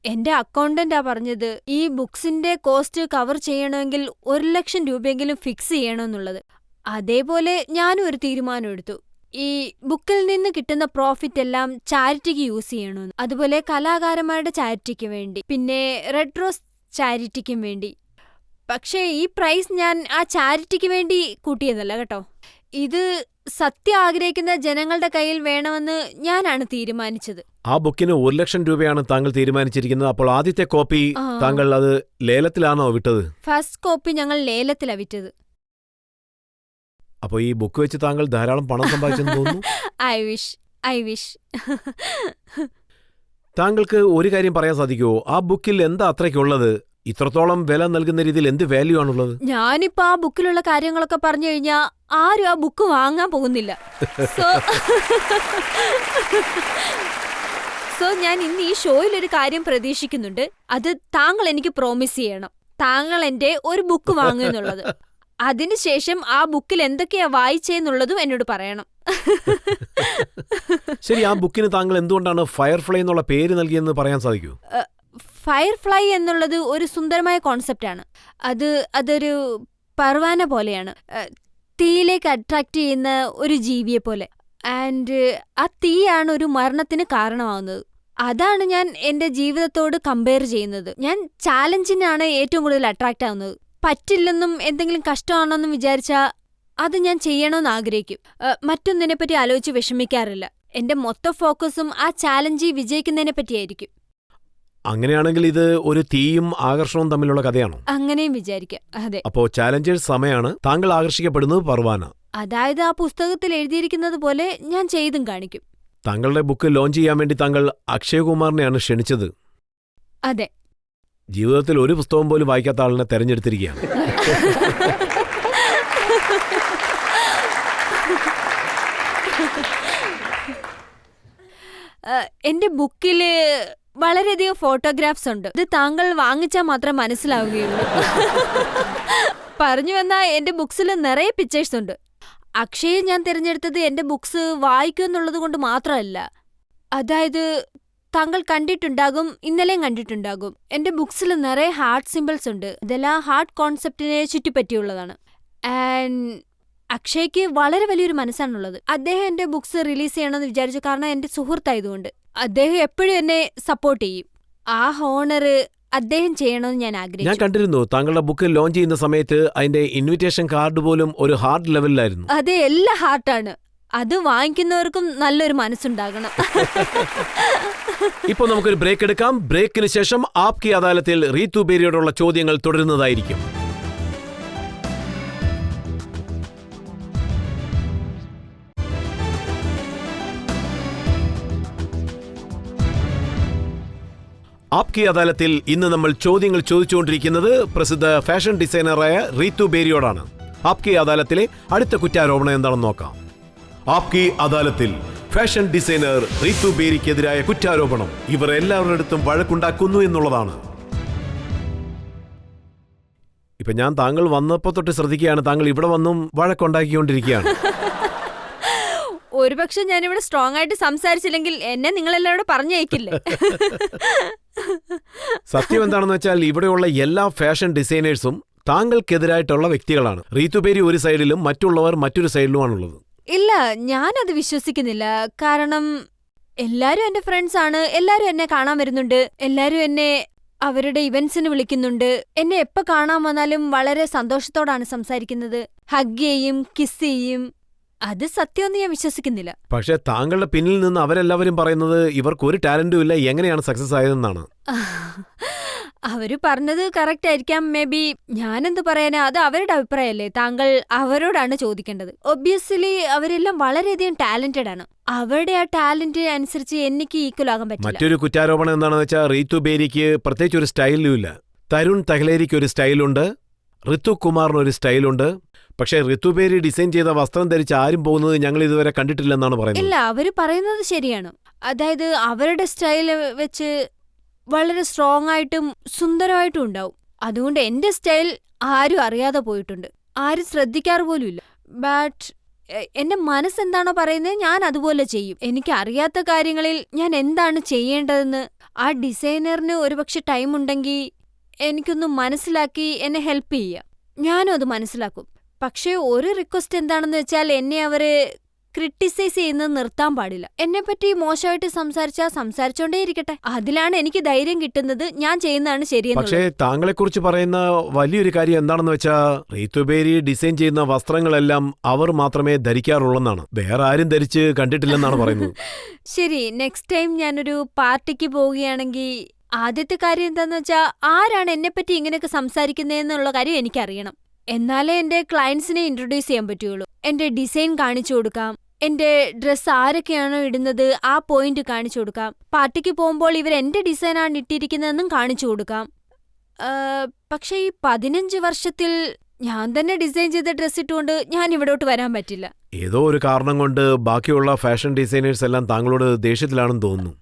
എന്റെ അക്കൗണ്ടന്റാ പറഞ്ഞത് ഈ ബുക്സിന്റെ കോസ്റ്റ് കവർ ചെയ്യണമെങ്കിൽ 1,00,000 രൂപയെങ്കിലും ഫിക്സ് ചെയ്യണമെന്നുള്ളത്. അതേപോലെ ഞാനും ഒരു തീരുമാനം എടുത്തു. ഈ ബുക്കിൽ നിന്ന് കിട്ടുന്ന പ്രോഫിറ്റ് എല്ലാം ചാരിറ്റിക്ക് യൂസ് ചെയ്യണമെന്ന്. അതുപോലെ കലാകാരന്മാരുടെ ചാരിറ്റിക്ക് വേണ്ടി, പിന്നെ റെഡ് ക്രോസ് ചാരിറ്റിക്കും വേണ്ടി. പക്ഷേ ഈ പ്രൈസ് ഞാൻ ആ ചാരിറ്റിക്ക് വേണ്ടി കൂട്ടിയതല്ല കേട്ടോ. ഇത് സത്യം ആഗ്രഹിക്കുന്ന ജനങ്ങളുടെ കയ്യിൽ വേണമെന്ന് ഞാനാണ് തീരുമാനിച്ചത്. ആ ബുക്കിന് 1,00,000 രൂപയാണ് താങ്കൾ തീരുമാനിച്ചിരിക്കുന്നത്. അപ്പോൾ ആദ്യത്തെ കോപ്പി ആ. താങ്കൾ അത് ലേലത്തിലാണോ വിട്ടത്? ഫസ്റ്റ് കോപ്പി ഞങ്ങൾ ലേലത്തിലാ വിറ്റത്. അപ്പോൾ ഈ ബുക്ക് വെച്ച് താങ്കൾ ധാരാളം പണം സമ്പാദിച്ചെന്ന് തോന്നുന്നു. I wish. താങ്കൾക്ക് ഒരു കാര്യം പറയാൻ സാധിക്കുമോ? ആ ബുക്കിൽ എന്താ അത്രയ്ക്കുള്ളത്? ഇത്രത്തോളം വില നൽകുന്ന രീതിയിൽ എന്ത് വാല്യൂ ആണുള്ളത്? ഞാനിപ്പോ ആ ബുക്കിലുള്ള കാര്യങ്ങളൊക്കെ പറഞ്ഞു കഴിഞ്ഞാ ആരും ആ ബുക്ക് വാങ്ങാൻ പോകുന്നില്ല. സോ ഞാൻ ഇന്ന് ഈ ഷോയിൽ ഒരു കാര്യം പ്രതീക്ഷിക്കുന്നുണ്ട്. അത് താങ്കൾ എനിക്ക് പ്രോമിസ് ചെയ്യണം. താങ്കൾ എന്റെ ഒരു ബുക്ക് വാങ്ങുന്നുള്ളത്. അതിനുശേഷം ആ ബുക്കിൽ എന്തൊക്കെയാ വായിച്ചെന്നുള്ളതും എന്നോട് പറയണം. ശരി, ആ ബുക്കിന് താങ്കൾ എന്തുകൊണ്ടാണ് ഫയർഫ്ലൈ എന്നുള്ള പേര് നൽകിയെന്ന് പറയാൻ സാധിക്കൂ? ഫയർഫ്ലൈ എന്നുള്ളത് ഒരു സുന്ദരമായ കോൺസെപ്റ്റാണ്. അതൊരു പർവാന പോലെയാണ്. തീയിലേക്ക് അട്രാക്ട് ചെയ്യുന്ന ഒരു ജീവിയെ പോലെ. ആൻഡ് ആ തീയാണ് ഒരു മരണത്തിന് കാരണമാവുന്നത്. അതാണ് ഞാൻ എന്റെ ജീവിതത്തോട് കമ്പയർ ചെയ്യുന്നത്. ഞാൻ ചാലഞ്ചിനാണ് ഏറ്റവും കൂടുതൽ അട്രാക്റ്റ് ആവുന്നത്. പറ്റില്ലെന്നും എന്തെങ്കിലും കഷ്ടമാണെന്നും വിചാരിച്ചാൽ അത് ഞാൻ ചെയ്യണമെന്ന് ആഗ്രഹിക്കും. മറ്റൊന്നിനെപ്പറ്റി ആലോചിച്ച് വിഷമിക്കാറില്ല. എന്റെ മൊത്തം ഫോക്കസും ആ ചാലഞ്ചിൽ വിജയിക്കുന്നതിനെ പറ്റിയായിരിക്കും. അങ്ങനെയാണെങ്കിൽ ഇത് ഒരു തീയും ആകർഷണവും തമ്മിലുള്ള കഥയാണോ? അങ്ങനെയും വിചാരിക്കാം. അതെ. അപ്പോ ചാലഞ്ചേഴ്സ് സമയമാണ്, താങ്കൾ ആകർഷിക്കപ്പെടുന്നത് പർവാന. അതായത് ആ പുസ്തകത്തിൽ എഴുതിയിരിക്കുന്നത് പോലെ ഞാൻ ചെയ്തും കാണിക്കും. താങ്കളുടെ ബുക്ക് ലോഞ്ച് ചെയ്യാൻ വേണ്ടി താങ്കൾ അക്ഷയ് കുമാറിനെയാണ് ക്ഷണിച്ചത്. അതെ. ജീവിതത്തിൽ ഒരു പുസ്തകം പോലും വായിക്കാത്ത ആളിനെ തെരഞ്ഞെടുത്തിരിക്കുകയാണ്. എന്റെ ബുക്കില് വളരെയധികം ഫോട്ടോഗ്രാഫ്സ് ഉണ്ട്. ഇത് താങ്കൾ വാങ്ങിച്ചാൽ മാത്രം മനസ്സിലാവുകയുള്ളൂ. പറഞ്ഞു വന്നാ എന്റെ ബുക്സിൽ നിറയെ പിക്ചേഴ്സ് ഉണ്ട്. അക്ഷയെ ഞാൻ തിരഞ്ഞെടുത്തത് എന്റെ ബുക്സ് വായിക്കുമെന്നുള്ളത് കൊണ്ട് മാത്രമല്ല. അതായത് താങ്കൾ കണ്ടിട്ടുണ്ടാകും, ഇന്നലെയും കണ്ടിട്ടുണ്ടാകും, എന്റെ ബുക്സിൽ നിറയെ ഹാർട്ട് സിമ്പിൾസ് ഉണ്ട്. ഇതെല്ലാം ഹാർട്ട് കോൺസെപ്റ്റിനെ ചുറ്റിപ്പറ്റിയുള്ളതാണ്. ആൻഡ് അക്ഷയ്ക്ക് വളരെ വലിയൊരു മനസ്സാണുള്ളത്. അദ്ദേഹം എന്റെ ബുക്സ് റിലീസ് ചെയ്യണമെന്ന് വിചാരിച്ചു. കാരണം എന്റെ സുഹൃത്തായതുകൊണ്ട് അദ്ദേഹം എപ്പോഴും എന്നെ സപ്പോർട്ട് ചെയ്യും. ആ ഹോണർ അദ്ദേഹം ചെയ്യണമെന്ന് ഞാൻ ആഗ്രഹിച്ചു. ഞാൻ കണ്ടിരുന്നു താങ്കളുടെ ബുക്ക് ലോഞ്ച് ചെയ്യുന്ന സമയത്ത് അതിന്റെ ഇൻവിറ്റേഷൻ കാർഡ് പോലും ഒരു ഹാർട്ട് ലെവലിലായിരുന്നു. അതെ, എല്ലാ ഹാർട്ടാണ്. അത് വാങ്ങിക്കുന്നവർക്കും നല്ലൊരു മനസ്സുണ്ടാകണം. ഇപ്പോൾ നമുക്കൊരു ബ്രേക്ക് എടുക്കാം. ബ്രേക്കിന് ശേഷം ആപ്കി അദാലത്തിൽ റീതു ബേരിയോടുള്ള ചോദ്യങ്ങൾ തുടരുന്നതായിരിക്കും. ആപ്കി അദാലത്തിൽ ഇന്ന് നമ്മൾ ചോദ്യങ്ങൾ ചോദിച്ചുകൊണ്ടിരിക്കുന്നത് പ്രസിദ്ധ ഫാഷൻ ഡിസൈനറായ റീതു ബേരിയോടാണ്. ആപ്കി അദാലത്തിലെ അടുത്ത കുറ്റാരോപണം എന്താണെന്ന് നോക്കാം. ആപ്കി അദാലത്തിൽ ഫാഷൻ ഡിസൈനർ റീതു ബേരിക്കെതിരായ കുറ്റാരോപണം ഇവർ എല്ലാവരുടെ അടുത്തും വഴക്കുണ്ടാക്കുന്നു എന്നുള്ളതാണ്. ഇപ്പൊ ഞാൻ താങ്കൾ വന്നപ്പോ തൊട്ട് ശ്രദ്ധിക്കുകയാണ്, താങ്കൾ ഇവിടെ വന്നും വഴക്കുണ്ടാക്കിക്കൊണ്ടിരിക്കുകയാണ്. ഒരുപക്ഷെ ഞാനിവിടെ സ്ട്രോങ് ആയിട്ട് സംസാരിച്ചില്ലെങ്കിൽ എന്നെ നിങ്ങളെല്ലാവരും പറഞ്ഞയക്കില്ലേ? സത്യം എന്താണെന്ന് വെച്ചാൽ ഇവിടെയുള്ള എല്ലാ ഫാഷൻ ഡിസൈനേഴ്സും താങ്കൾക്കെതിരായിട്ടുള്ള വ്യക്തികളാണ്. റീതു ബേരി ഒരു സൈഡിലും മറ്റുള്ളവർ മറ്റൊരു സൈഡിലുമാണുള്ളത്. ഇല്ല, ഞാനത് വിശ്വസിക്കുന്നില്ല. കാരണം എല്ലാരും എന്റെ ഫ്രണ്ട്സ് ആണ്. എല്ലാരും എന്നെ കാണാൻ വരുന്നുണ്ട്. എല്ലാരും എന്നെ അവരുടെ ഇവന്റ്സിന് വിളിക്കുന്നുണ്ട്. എന്നെ എപ്പോ കാണാൻ വന്നാലും വളരെ സന്തോഷത്തോടാണ് സംസാരിക്കുന്നത്. ഹഗ് ചെയ്യും, കിസ് ചെയ്യും. അത് സത്യമൊന്നും ഞാൻ വിശ്വസിക്കുന്നില്ല. പക്ഷെ താങ്കളുടെ പിന്നിൽ നിന്ന് അവരെല്ലാവരും പറയുന്നത് ഇവർക്ക് ഒരു ടാലന്റും ഇല്ല, എങ്ങനെയാണ് സക്സസ് ആയതെന്നാണ്. അവര് പറഞ്ഞത് കറക്റ്റ് ആയിരിക്കാം. May be. ഞാനെന്ത് പറയാനാ, അത് അവരുടെ അഭിപ്രായമല്ലേ. താങ്കൾ അവരോടാണ് ചോദിക്കേണ്ടത്. ഒബ്വിയസ്ലി അവരെല്ലാം വളരെയധികം ടാലന്റഡ് ആണ്. അവരുടെ ആ ടാലന്റ് അനുസരിച്ച് എനിക്ക് ഈക്വൽ ആകാൻ പറ്റില്ല. മറ്റൊരു കുറ്റാരോപണം എന്താണെന്ന് വെച്ചാൽ റീതു ബേരിക്ക് പ്രത്യേകിച്ച് ഒരു സ്റ്റൈലും ഇല്ല. തരുൺ തഹ്ലേരിക്ക് ഒരു സ്റ്റൈലുണ്ട്, ഋതു കുമാറിന് ഒരു സ്റ്റൈലുണ്ട്. പക്ഷേ ഋതു ബേരി ഡിസൈൻ ചെയ്ത വസ്ത്രം ധരിച്ച് ആരും പോകുന്നത് ഞങ്ങൾ ഇതുവരെ കണ്ടിട്ടില്ലെന്നാണ് പറയുന്നത്. ഇല്ല, അവര് പറയുന്നത് ശരിയാണ്. അതായത് അവരുടെ സ്റ്റൈല് വെച്ച് വളരെ സ്ട്രോങ് ആയിട്ടും സുന്ദരമായിട്ടും ഉണ്ടാവും. അതുകൊണ്ട് എന്റെ സ്റ്റൈൽ ആരും അറിയാതെ പോയിട്ടുണ്ട്. ആരും ശ്രദ്ധിക്കാറ് പോലും ഇല്ല. ബട്ട് എന്റെ മനസ്സെന്താണോ പറയുന്നത് ഞാൻ അതുപോലെ ചെയ്യും. എനിക്ക് അറിയാത്ത കാര്യങ്ങളിൽ ഞാൻ എന്താണ് ചെയ്യേണ്ടതെന്ന് ആ ഡിസൈനറിന് ഒരുപക്ഷെ ടൈം ഉണ്ടെങ്കിൽ എനിക്കൊന്ന് മനസ്സിലാക്കി എന്നെ ഹെൽപ്പ് ചെയ്യുക. ഞാനും അത് മനസ്സിലാക്കും. പക്ഷേ ഒരു റിക്വസ്റ്റ് എന്താണെന്ന് വെച്ചാൽ എന്നെ അവര് ക്രിട്ടിസൈസ് ചെയ്യുന്നത് നിർത്താൻ പാടില്ല. എന്നെപ്പറ്റി മോശമായിട്ട് സംസാരിച്ചോണ്ടേ ഇരിക്കട്ടെ. അതിലാണ് എനിക്ക് ധൈര്യം കിട്ടുന്നത് ഞാൻ ചെയ്യുന്നതാണ് ശരിയെന്ന്. പക്ഷേ താങ്കളെക്കുറിച്ച് പറയുന്ന വലിയൊരു കാര്യം എന്താണെന്ന് വെച്ചാൽ റീത്തുബേരി ഡിസൈൻ ചെയ്യുന്ന വസ്ത്രങ്ങളെല്ലാം അവർ മാത്രമേ ധരിക്കാറുള്ളെന്നാണ്. വേറെ ആരും ധരിച്ച് കണ്ടിട്ടില്ലെന്നാണ് പറയുന്നത്. ശരി, നെക്സ്റ്റ് ടൈം ഞാനൊരു പാർട്ടിക്ക് പോവുകയാണെങ്കിൽ ആദ്യത്തെ കാര്യം എന്താന്ന് വെച്ചാൽ ആരാണ് എന്നെപ്പറ്റി ഇങ്ങനെയൊക്കെ സംസാരിക്കുന്നതെന്നുള്ള കാര്യം എനിക്കറിയണം. എന്നാലേ എന്റെ ക്ലയൻസിനെ ഇൻട്രൊഡ്യൂസ് ചെയ്യാൻ പറ്റുള്ളൂ. എന്റെ ഡിസൈൻ കാണിച്ചു കൊടുക്കാം, എന്റെ ഡ്രസ്സ് ആരൊക്കെയാണോ ഇടുന്നത് ആ പോയിന്റ് കാണിച്ചു കൊടുക്കാം. പാർട്ടിക്ക് പോകുമ്പോൾ ഇവർ എന്റെ ഡിസൈനാണ് ഇട്ടിരിക്കുന്നതെന്നും കാണിച്ചു കൊടുക്കാം. പക്ഷേ ഈ 15 വർഷത്തിൽ ഞാൻ തന്നെ ഡിസൈൻ ചെയ്ത ഡ്രസ്സ് ഇട്ടുകൊണ്ട് ഞാൻ ഇവിടോട്ട് വരാൻ പറ്റില്ല. ഏതോ ഒരു കാരണം കൊണ്ട് ബാക്കിയുള്ള ഫാഷൻ ഡിസൈനേഴ്സ് എല്ലാം താങ്കളോട് ദേഷ്യത്തിലാണെന്ന് തോന്നുന്നു.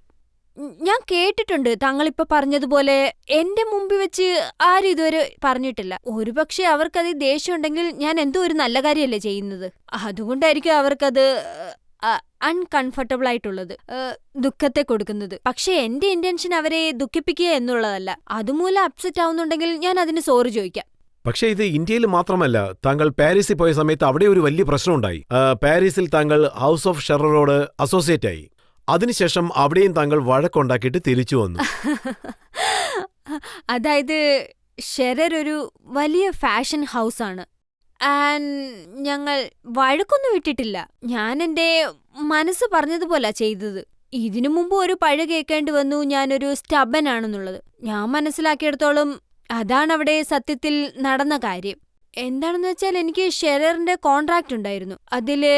ഞാൻ കേട്ടിട്ടുണ്ട് താങ്കളിപ്പോ പറഞ്ഞതുപോലെ. എന്റെ മുമ്പിൽ വെച്ച് ആരും ഇതുവരെ പറഞ്ഞിട്ടില്ല. ഒരുപക്ഷെ അവർക്കത് ദേഷ്യമുണ്ടെങ്കിൽ ഞാൻ എന്തോ ഒരു നല്ല കാര്യമല്ലേ ചെയ്യുന്നത്, അതുകൊണ്ടായിരിക്കും അവർക്കത് അൺകംഫർട്ടബിൾ ആയിട്ടുള്ളത്, ദുഃഖത്തെ കൊടുക്കുന്നത്. പക്ഷെ എന്റെ ഇന്റൻഷൻ അവരെ ദുഃഖിപ്പിക്കുക എന്നുള്ളതല്ല. അതുമൂലം അപ്സെറ്റ് ആവുന്നുണ്ടെങ്കിൽ ഞാൻ അതിന് സോറി ചോദിക്കാം. പക്ഷേ ഇത് ഇന്ത്യയിൽ മാത്രമല്ല. താങ്കൾ പാരീസിൽ പോയ സമയത്ത് അവിടെ ഒരു വലിയ പ്രശ്നമുണ്ടായി. പാരീസിൽ താങ്കൾ ഹൗസ് ഓഫ് ഷെററോട് അസോസിയേറ്റ് ആയി. അതിനുശേഷം അവിടെയും താങ്കൾ വഴക്കുണ്ടാക്കിയിട്ട് തിരിച്ചു വന്നു. അതായത് ഷെറർ ഒരു വലിയ ഫാഷൻ ഹൗസാണ്. ആൻഡ് ഞങ്ങൾ വഴക്കൊന്നും വിട്ടിട്ടില്ല. ഞാൻ എന്റെ മനസ്സ് പറഞ്ഞതുപോലാ ചെയ്തത്. ഇതിനു മുമ്പ് ഒരു പഴ കേൾക്കേണ്ടി വന്നു ഞാനൊരു സ്റ്റബൻ ആണെന്നുള്ളത്. ഞാൻ മനസ്സിലാക്കിയിടത്തോളം അതാണ് അവിടെ സത്യത്തിൽ നടന്ന കാര്യം. എന്താണെന്ന് വെച്ചാൽ എനിക്ക് ഷെററിന്റെ കോൺട്രാക്ട് ഉണ്ടായിരുന്നു. അതില്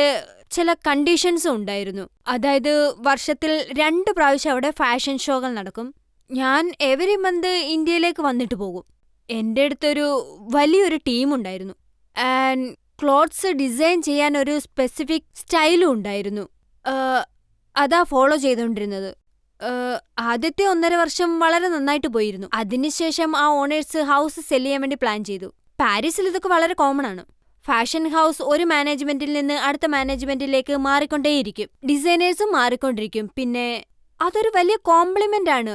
ചില കണ്ടീഷൻസും ഉണ്ടായിരുന്നു. അതായത് വർഷത്തിൽ 2 പ്രാവശ്യം അവിടെ ഫാഷൻ ഷോകൾ നടക്കും. ഞാൻ എവരി മന്ത് ഇന്ത്യയിലേക്ക് വന്നിട്ട് പോകും. എൻ്റെ അടുത്തൊരു വലിയൊരു ടീമുണ്ടായിരുന്നു. ആൻഡ് ക്ലോത്ത്സ് ഡിസൈൻ ചെയ്യാൻ ഒരു സ്പെസിഫിക് സ്റ്റൈലും ഉണ്ടായിരുന്നു. അതാ ഫോളോ ചെയ്തുകൊണ്ടിരുന്നത്. ആദ്യത്തെ 1.5 വർഷം വളരെ നന്നായിട്ട് പോയിരുന്നു. അതിനുശേഷം ആ ഓണേഴ്സ് ഹൗസ് സെല് ചെയ്യാൻ വേണ്ടി പ്ലാൻ ചെയ്തു. പാരീസിൽ ഇതൊക്കെ വളരെ കോമൺ ആണ്. ഫാഷൻ ഹൗസ് ഒരു മാനേജ്മെന്റിൽ നിന്ന് അടുത്ത മാനേജ്മെന്റിലേക്ക് മാറിക്കൊണ്ടേയിരിക്കും. ഡിസൈനേഴ്സും മാറിക്കൊണ്ടിരിക്കും. പിന്നെ അതൊരു വലിയ കോംപ്ലിമെന്റ് ആണ്.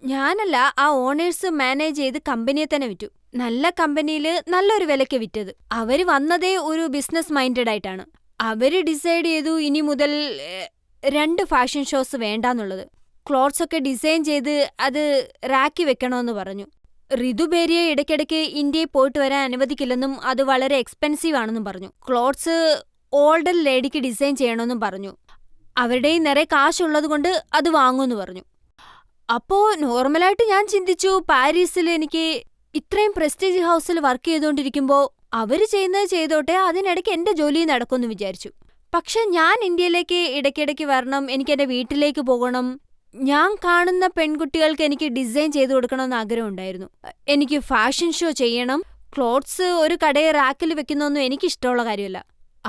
ഞാനല്ല, ആ ഓണേഴ്സ് മാനേജ് ചെയ്ത് കമ്പനിയെ തന്നെ വിറ്റു. നല്ല കമ്പനിയിൽ നല്ലൊരു വിലയ്ക്ക് വിറ്റത്. അവര് വന്നതേ ഒരു ബിസിനസ് മൈൻഡഡ് ആയിട്ടാണ്. അവര് ഡിസൈഡ് ചെയ്തു ഇനി മുതൽ 2 ഫാഷൻ ഷോസ് വേണ്ടാന്നുള്ളത്. ക്ലോത്ത്സ് ഒക്കെ ഡിസൈൻ ചെയ്ത് അത് റാക്കി വെക്കണമെന്ന് പറഞ്ഞു. ഋതുബേരിയെ ഇടയ്ക്കിടയ്ക്ക് ഇന്ത്യയിൽ പോയിട്ട് വരാൻ അനുവദിക്കില്ലെന്നും അത് വളരെ എക്സ്പെൻസീവ് ആണെന്നും പറഞ്ഞു. ക്ലോത്ത്സ് ഓൾഡർ ലേഡിക്ക് ഡിസൈൻ ചെയ്യണമെന്നും പറഞ്ഞു. അവരുടെ നിറയെ കാശുള്ളതുകൊണ്ട് അത് വാങ്ങുമെന്ന് പറഞ്ഞു. അപ്പോ നോർമലായിട്ട് ഞാൻ ചിന്തിച്ചു, പാരീസിൽ എനിക്ക് ഇത്രയും പ്രസ്റ്റീജ് ഹൗസിൽ വർക്ക് ചെയ്തുകൊണ്ടിരിക്കുമ്പോൾ അവര് ചെയ്യുന്നത് ചെയ്തോട്ടെ, അതിനിടയ്ക്ക് എന്റെ ജോലി നടക്കുമെന്ന് വിചാരിച്ചു. പക്ഷെ ഞാൻ ഇന്ത്യയിലേക്ക് ഇടയ്ക്കിടയ്ക്ക് വരണം, എനിക്ക് എന്റെ വീട്ടിലേക്ക് പോകണം, ഞാൻ കാണുന്ന പെൺകുട്ടികൾക്ക് എനിക്ക് ഡിസൈൻ ചെയ്തു കൊടുക്കണമെന്ന് ആഗ്രഹമുണ്ടായിരുന്നു. എനിക്ക് ഫാഷൻ ഷോ ചെയ്യണം. ക്ലോത്ത്സ് ഒരു കടയെ റാക്കിൽ വെക്കുന്നൊന്നും എനിക്കിഷ്ടമുള്ള കാര്യമല്ല.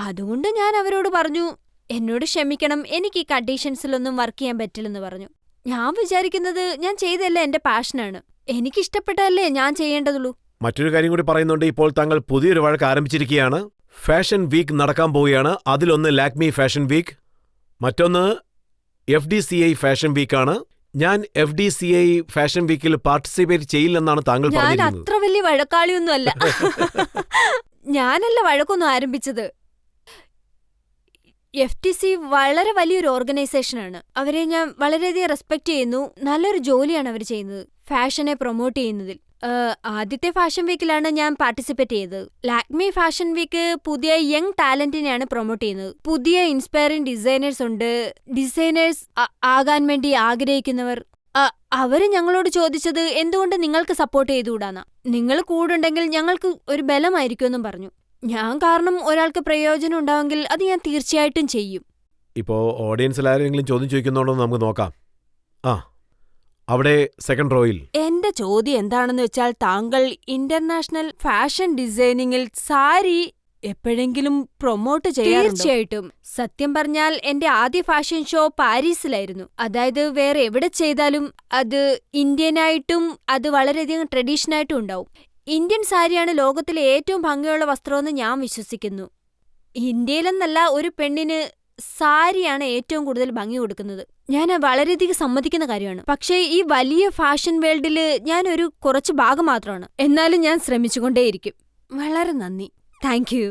അതുകൊണ്ട് ഞാൻ അവരോട് പറഞ്ഞു, എന്നോട് ക്ഷമിക്കണം, എനിക്ക് ഈ കണ്ടീഷൻസിലൊന്നും വർക്ക് ചെയ്യാൻ പറ്റില്ലെന്ന് പറഞ്ഞു. ഞാൻ വിചാരിക്കുന്നത് ഞാൻ ചെയ്തല്ല എന്റെ പാഷനാണ്. എനിക്കിഷ്ടപ്പെട്ടല്ലേ ഞാൻ ചെയ്യേണ്ടതുള്ളൂ. മറ്റൊരു കാര്യം കൂടി പറയുന്നുണ്ട്. ഇപ്പോൾ താങ്കൾ പുതിയൊരു വഴക്ക് ആരംഭിച്ചിരിക്കുകയാണ്. ഫാഷൻ വീക്ക് നടക്കാൻ പോവുകയാണ്. അതിലൊന്ന് ലാക്മി ഫാഷൻ വീക്ക്, മറ്റൊന്ന് FDCI ഫാഷൻ വീക്കാണ്. ഞാൻ FDCI ഫാഷൻ വീക്കിൽ പാർട്ടിസിപ്പേറ്റ് ചെയ്യില്ലെന്നാണ് താങ്കൾ ഞാൻ പറഞ്ഞിരുന്നത്. അത്ര വലിയ വഴക്കാളിയൊന്നും അല്ല. ഞാനല്ല വഴക്കൊന്നും ആരംഭിച്ചത്. FTC വളരെ വലിയൊരു ഓർഗനൈസേഷനാണ്. അവരെ ഞാൻ വളരെയധികം റെസ്പെക്ട് ചെയ്യുന്നു. നല്ലൊരു ജോലിയാണ് അവർ ചെയ്യുന്നത് ഫാഷനെ പ്രൊമോട്ട് ചെയ്യുന്നതിൽ. ആദ്യത്തെ ഫാഷൻ വീക്കിലാണ് ഞാൻ പാർട്ടിസിപ്പേറ്റ് ചെയ്തത്. ലാക്മി ഫാഷൻ വീക്ക് പുതിയ യങ് ടാലന്റിനെയാണ് പ്രൊമോട്ട് ചെയ്യുന്നത്. പുതിയ ഇൻസ്പയറിംഗ് ഡിസൈനേഴ്സ് ഉണ്ട്. ഡിസൈനേഴ്സ് ആകാൻ വേണ്ടി ആഗ്രഹിക്കുന്നവർ. അവര് ഞങ്ങളോട് ചോദിച്ചത് എന്തുകൊണ്ട് നിങ്ങൾക്ക് സപ്പോർട്ട് ചെയ്തുകൂടാന്നാ. നിങ്ങൾ കൂടുണ്ടെങ്കിൽ ഞങ്ങൾക്ക് ഒരു ബലമായിരിക്കുമെന്നും പറഞ്ഞു. ഞാൻ കാരണം ഒരാൾക്ക് പ്രയോജനം ഉണ്ടാവെങ്കിൽ അത് ഞാൻ തീർച്ചയായിട്ടും ചെയ്യും. ഇപ്പോ ഓഡിയൻസിൽ ആരെങ്കിലും ചോദ്യം ചോദിക്കുന്നുണ്ടോ നമുക്ക് നോക്കാം. അവിടെ സെക്കൻഡ് റോയിൽ എന്റെ ചോദ്യം എന്താണെന്ന് വെച്ചാൽ, താങ്കൾ ഇന്റർനാഷണൽ ഫാഷൻ ഡിസൈനിങ്ങിൽ സാരി എപ്പോഴെങ്കിലും പ്രൊമോട്ട് ചെയ്യാറുണ്ടോ? തീർച്ചയായിട്ടും. സത്യം പറഞ്ഞാൽ എന്റെ ആദ്യ ഫാഷൻ ഷോ പാരീസിലായിരുന്നു. അതായത് വേറെ എവിടെ ചെയ്താലും അത് ഇന്ത്യനായിട്ടും അത് വളരെയധികം ട്രഡീഷനായിട്ടും ഉണ്ടാവും. ഇന്ത്യൻ സാരിയാണ് ലോകത്തിലെ ഏറ്റവും ഭംഗിയുള്ള വസ്ത്രമെന്ന് ഞാൻ വിശ്വസിക്കുന്നു. ഇന്ത്യയിലെന്നല്ല, ഒരു പെണ്ണിന് സാരിയാണ് ഏറ്റവും കൂടുതൽ ഭംഗി കൊടുക്കുന്നത്. ഞാൻ വളരെയധികം സമ്മതിക്കുന്ന കാര്യമാണ്. പക്ഷേ ഈ വലിയ ഫാഷൻ വേൾഡില് ഞാൻ ഒരു കുറച്ച് ഭാഗം മാത്രമാണ്. എന്നാലും ഞാൻ ശ്രമിച്ചുകൊണ്ടേയിരിക്കും. വളരെ നന്ദി. Thank you.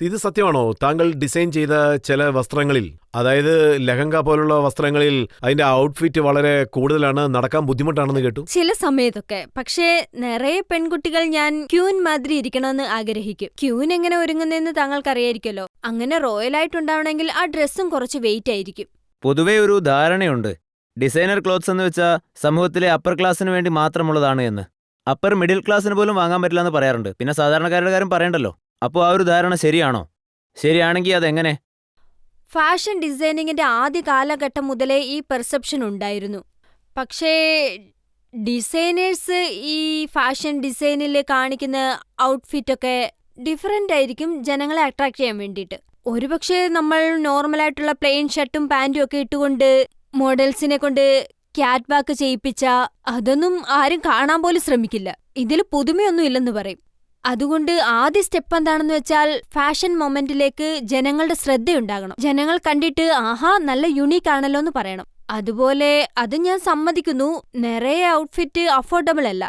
ഇത് സത്യമാണോ? താങ്കൾ ഡിസൈൻ ചെയ്ത ചില വസ്ത്രങ്ങളിൽ, അതായത് ലെഹങ്ക പോലുള്ള വസ്ത്രങ്ങളിൽ അതിന്റെ ഔട്ട്ഫിറ്റ് വളരെ കൂടുതലാണ്, നടക്കാൻ ബുദ്ധിമുട്ടാണെന്ന് കേട്ടു. ചില സമയത്തൊക്കെ. പക്ഷേ നിറയെ പെൺകുട്ടികൾ ഞാൻ ക്യൂൻ മാതിരി ഇരിക്കണമെന്ന് ആഗ്രഹിക്കും. ക്യൂൻ എങ്ങനെ ഒരുങ്ങുന്നതെന്ന് താങ്കൾക്കറിയായിരിക്കല്ലോ. അങ്ങനെ റോയലായിട്ടുണ്ടാവണമെങ്കിൽ ആ ഡ്രസ്സും കുറച്ച് വെയിറ്റ് ആയിരിക്കും. പൊതുവേ ഒരു ധാരണയുണ്ട്, ഡിസൈനർ ക്ലോത്ത്സ് എന്ന് വെച്ചാൽ സമൂഹത്തിലെ അപ്പർ ക്ലാസ്സിന് വേണ്ടി മാത്രമുള്ളതാണ് എന്ന്. അപ്പർ മിഡിൽ ക്ലാസ്സിന് പോലും വാങ്ങാൻ പറ്റില്ല എന്ന് പറയാറുണ്ട്. പിന്നെ സാധാരണക്കാരുടെ കാര്യം പറയണ്ടല്ലോ. അപ്പോൾ ആ ഒരു ധാരണ ശരിയാണോ? ശരിയാണെങ്കിൽ അതെങ്ങനെ? ഫാഷൻ ഡിസൈനിങ്ങിന്റെ ആദ്യ കാലഘട്ടം മുതലേ ഈ പെർസെപ്ഷൻ ഉണ്ടായിരുന്നു. പക്ഷേ ഡിസൈനേഴ്സ് ഈ ഫാഷൻ ഡിസൈനിൽ കാണിക്കുന്ന ഔട്ട്ഫിറ്റൊക്കെ ഡിഫറൻ്റ് ആയിരിക്കും ജനങ്ങളെ അട്രാക്ട് ചെയ്യാൻ വേണ്ടിയിട്ട്. ഒരുപക്ഷെ നമ്മൾ നോർമലായിട്ടുള്ള പ്ലെയിൻ ഷർട്ടും പാൻറ്റും ഒക്കെ ഇട്ടുകൊണ്ട് മോഡൽസിനെ കൊണ്ട് ക്യാറ്റ് വാക്ക് ചെയ്യിപ്പിച്ച അതൊന്നും ആരും കാണാൻ പോലും ശ്രമിക്കില്ല. ഇതിൽ പുതുമയൊന്നും ഇല്ലെന്ന് പറയും. അതുകൊണ്ട് ആദ്യ സ്റ്റെപ്പ് എന്താണെന്ന് വെച്ചാൽ ഫാഷൻ മൊമെന്റിലേക്ക് ജനങ്ങളുടെ ശ്രദ്ധയുണ്ടാകണം. ജനങ്ങൾ കണ്ടിട്ട് ആഹാ നല്ല യുണീക്ക് ആണല്ലോ എന്ന് പറയണം. അതുപോലെ അത് ഞാൻ സമ്മതിക്കുന്നു, നിറയെ ഔട്ട്ഫിറ്റ് അഫോർഡബിൾ അല്ല.